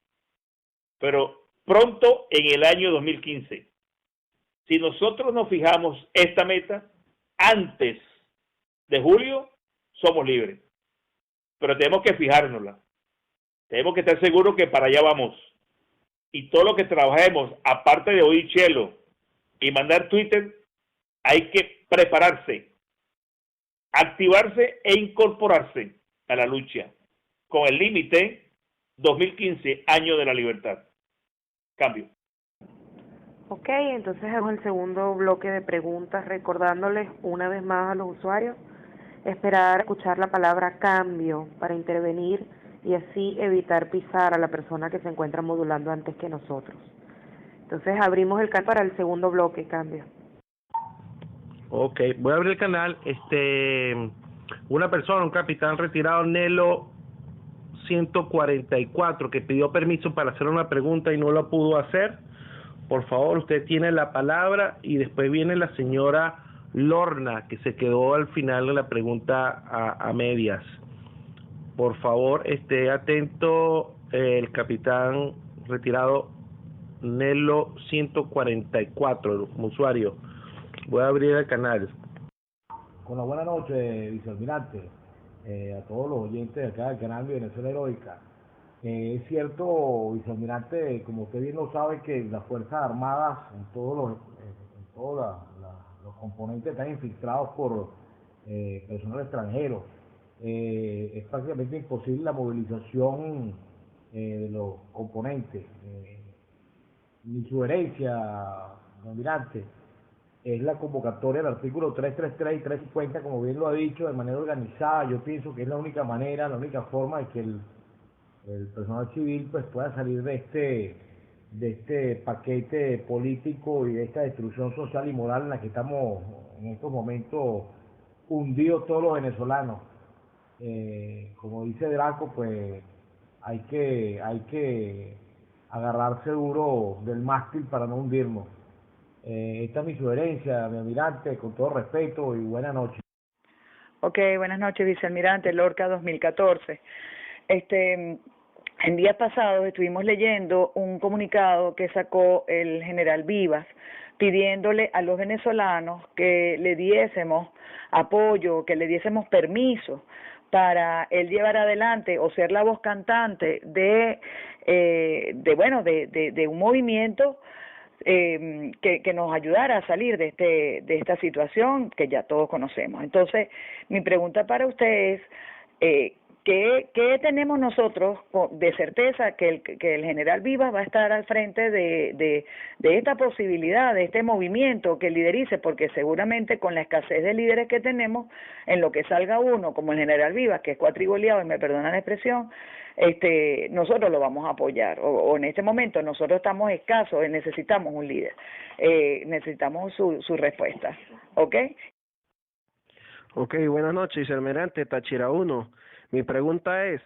S3: Pero pronto en el año 2015. Si nosotros nos fijamos esta meta antes de julio, somos libres. Pero tenemos que fijárnosla. Tenemos que estar seguros que para allá vamos. Y todo lo que trabajemos, aparte de oír chelo y mandar Twitter, hay que prepararse, activarse e incorporarse a la lucha con el límite 2015, año de la libertad. Cambio.
S1: Ok, entonces hagamos el segundo bloque de preguntas, recordándoles una vez más a los usuarios esperar a escuchar la palabra cambio para intervenir y así evitar pisar a la persona que se encuentra modulando antes que nosotros. Entonces abrimos el canal para el segundo bloque, cambio.
S2: Ok, voy a abrir el canal. Una persona, un capitán retirado, Nelo 144, que pidió permiso para hacer una pregunta y no lo pudo hacer. Por favor, usted tiene la palabra, y después viene la señora Lorna, que se quedó al final de la pregunta a medias. Por favor, esté atento, el capitán retirado Nelo 144, como usuario. Voy a abrir el canal.
S5: Con la buena noche, vicealmirante, a todos los oyentes de acá del canal de Venezuela Heroica. Es cierto, vicealmirante, como usted bien lo sabe, que las Fuerzas Armadas, en todos los componentes, están infiltrados por personal extranjero. Es prácticamente imposible la movilización de los componentes. Mi sugerencia, almirante, es la convocatoria del artículo 333 y 350, como bien lo ha dicho, de manera organizada. Yo pienso que es la única manera, la única forma de que el personal civil pues pueda salir de este paquete político y de esta destrucción social y moral en la que estamos en estos momentos hundidos todos los venezolanos. Como dice Draco, pues hay que agarrarse duro del mástil para no hundirnos. Esta es mi sugerencia, mi almirante, con todo respeto, y buenas noches.
S10: Ok, buenas noches, vicealmirante, Lorca 2014. En días pasados estuvimos leyendo un comunicado que sacó el general Vivas pidiéndole a los venezolanos que le diésemos apoyo, que le diésemos permiso para él llevar adelante o ser la voz cantante de un movimiento que nos ayudara a salir de esta situación que ya todos conocemos. Entonces, mi pregunta para usted es, ¿qué tenemos nosotros de certeza que el general Vivas va a estar al frente de esta posibilidad, de este movimiento que liderice? Porque seguramente con la escasez de líderes que tenemos, en lo que salga uno como el general Vivas, que es cuatrigoleado, y me perdonan la expresión, nosotros lo vamos a apoyar, o en este momento nosotros estamos escasos, necesitamos un líder, necesitamos su respuesta, ¿ok?
S13: Ok, buenas noches, vicealmirante Táchira 1. Mi pregunta es,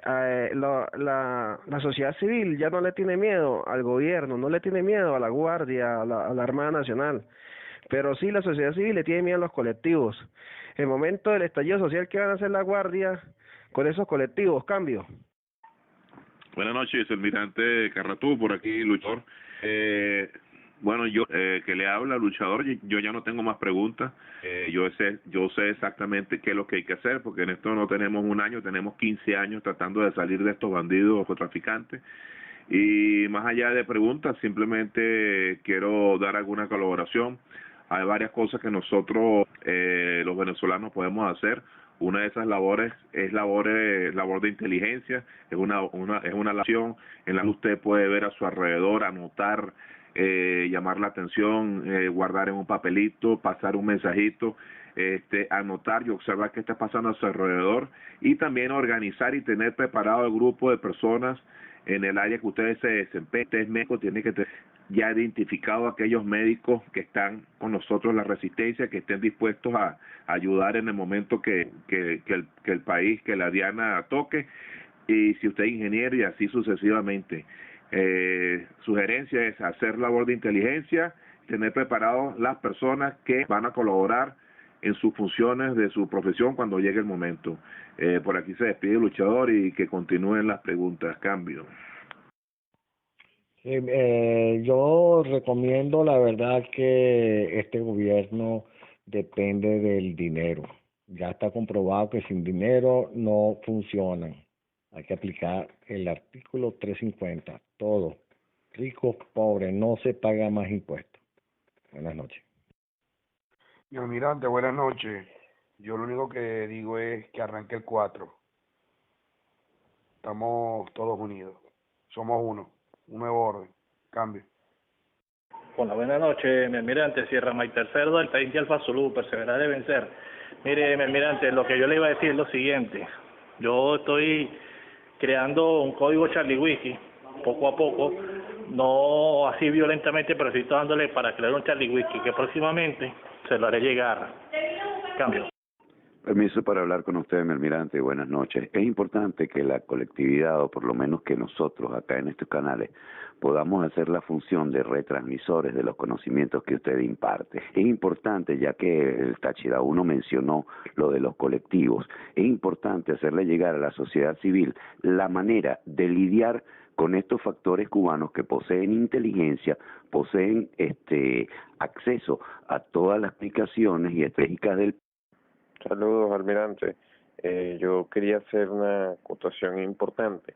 S13: la sociedad civil ya no le tiene miedo al gobierno, no le tiene miedo a la Guardia, a la Armada Nacional, pero sí la sociedad civil le tiene miedo a los colectivos. En el momento del estallido social, ¿qué van a hacer la Guardia con esos colectivos? Cambio.
S14: Buenas noches, vicealmirante Carratú, por aquí, luchador. Bueno, yo que le habla, luchador, yo ya no tengo más preguntas. Yo sé exactamente qué es lo que hay que hacer, porque en esto no tenemos un año, tenemos 15 años tratando de salir de estos bandidos o traficantes. Y más allá de preguntas, simplemente quiero dar alguna colaboración. Hay varias cosas que nosotros, los venezolanos, podemos hacer. Una de esas labores es labor de inteligencia, es una acción en la que usted puede ver a su alrededor, anotar, llamar la atención, guardar en un papelito, pasar un mensajito, anotar y observar qué está pasando a su alrededor, y también organizar y tener preparado el grupo de personas en el área que ustedes se desempeñan. Ustedes médicos tienen que tener ya identificado a aquellos médicos que están con nosotros en la resistencia, que estén dispuestos a ayudar en el momento que el país, que la diana toque, y si usted es ingeniero, y así sucesivamente. Sugerencia es hacer labor de inteligencia, tener preparados las personas que van a colaborar en sus funciones de su profesión cuando llegue el momento. Por aquí se despide el luchador, y que continúen las preguntas. Cambio.
S15: Yo recomiendo, la verdad, que este gobierno depende del dinero. Ya está comprobado que sin dinero no funcionan. Hay que aplicar el artículo 350, todo. Ricos, pobres, no se paga más impuestos. Buenas noches.
S16: Mi almirante, buenas noches. Yo lo único que digo es que arranque el 4. Estamos todos unidos. Somos uno. Un nuevo orden. Cambio.
S17: Con la buena noche, mi almirante, Sierra Maite Cerdo, del país de Alfa Zulu, perseverar de vencer. Mire, mi almirante, lo que yo le iba a decir es lo siguiente. Yo estoy creando un código Charlie Wiki, poco a poco, no así violentamente, pero sí estoy dándole para crear un Charlie Wiki, que próximamente se lo haré llegar. Cambio.
S18: Permiso para hablar con usted, mi almirante. Buenas noches. Es importante que la colectividad, o por lo menos que nosotros acá en estos canales, podamos hacer la función de retransmisores de los conocimientos que usted imparte. Es importante, ya que el Táchira 1 mencionó lo de los colectivos, es importante hacerle llegar a la sociedad civil la manera de lidiar con estos factores cubanos que poseen inteligencia, poseen acceso a todas las aplicaciones y estratégicas del.
S19: Saludos, almirante. Yo quería hacer una acotación importante.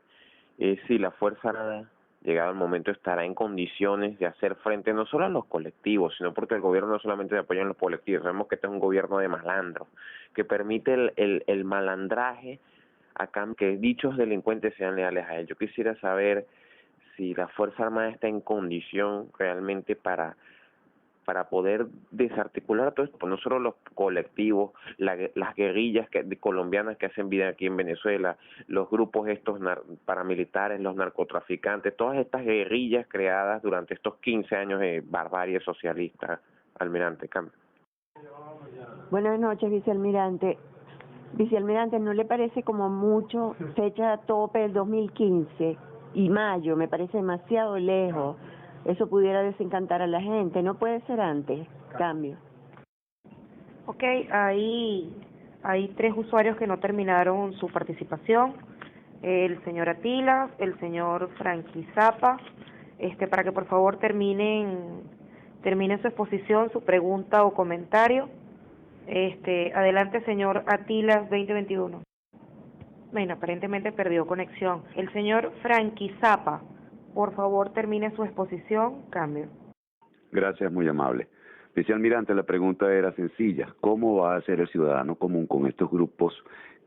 S19: Si la Fuerza Armada, llegado el momento, estará en condiciones de hacer frente no solo a los colectivos, sino porque el gobierno no solamente apoya a los colectivos, sabemos que este es un gobierno de malandros, que permite el malandraje a cambio que dichos delincuentes sean leales a él. Yo quisiera saber si la Fuerza Armada está en condición realmente para poder desarticular todo esto, no solo los colectivos, las guerrillas colombianas que hacen vida aquí en Venezuela, los grupos estos paramilitares, los narcotraficantes, todas estas guerrillas creadas durante estos 15 años de barbarie socialista. Almirante, cambio.
S20: Buenas noches, vicealmirante. Vicealmirante, ¿no le parece como mucho fecha tope del 2015 y mayo? Me parece demasiado lejos. Eso pudiera desencantar a la gente. ¿No puede ser antes? Cambio.
S1: Ok, hay 3 usuarios que no terminaron su participación. El señor Atila, el señor Frankie Zapa, para que por favor terminen su exposición, su pregunta o comentario. Adelante, señor Atila 2021. Bueno, aparentemente perdió conexión. El señor Frankie Zapa, por favor, termine su exposición. Cambio.
S18: Gracias, muy amable. Vicealmirante, la pregunta era sencilla. ¿Cómo va a ser el ciudadano común con estos grupos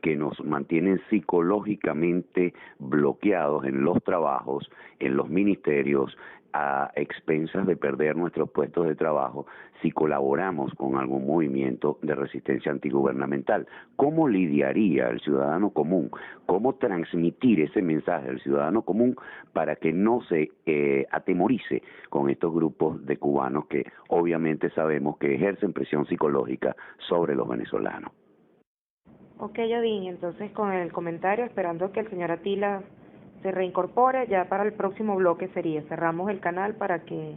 S18: que nos mantienen psicológicamente bloqueados en los trabajos, en los ministerios, a expensas de perder nuestros puestos de trabajo, si colaboramos con algún movimiento de resistencia antigubernamental? ¿Cómo lidiaría el ciudadano común? ¿Cómo transmitir ese mensaje al ciudadano común para que no se atemorice con estos grupos de cubanos que obviamente sabemos que ejercen presión psicológica sobre los venezolanos?
S1: Ok, Yadín, entonces con el comentario, esperando que el señor Atila se reincorpore, ya para el próximo bloque cerramos el canal para que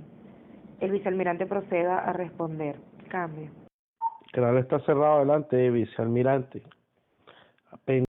S1: el vicealmirante proceda a responder. Cambio.
S2: El canal está cerrado, adelante, vicealmirante.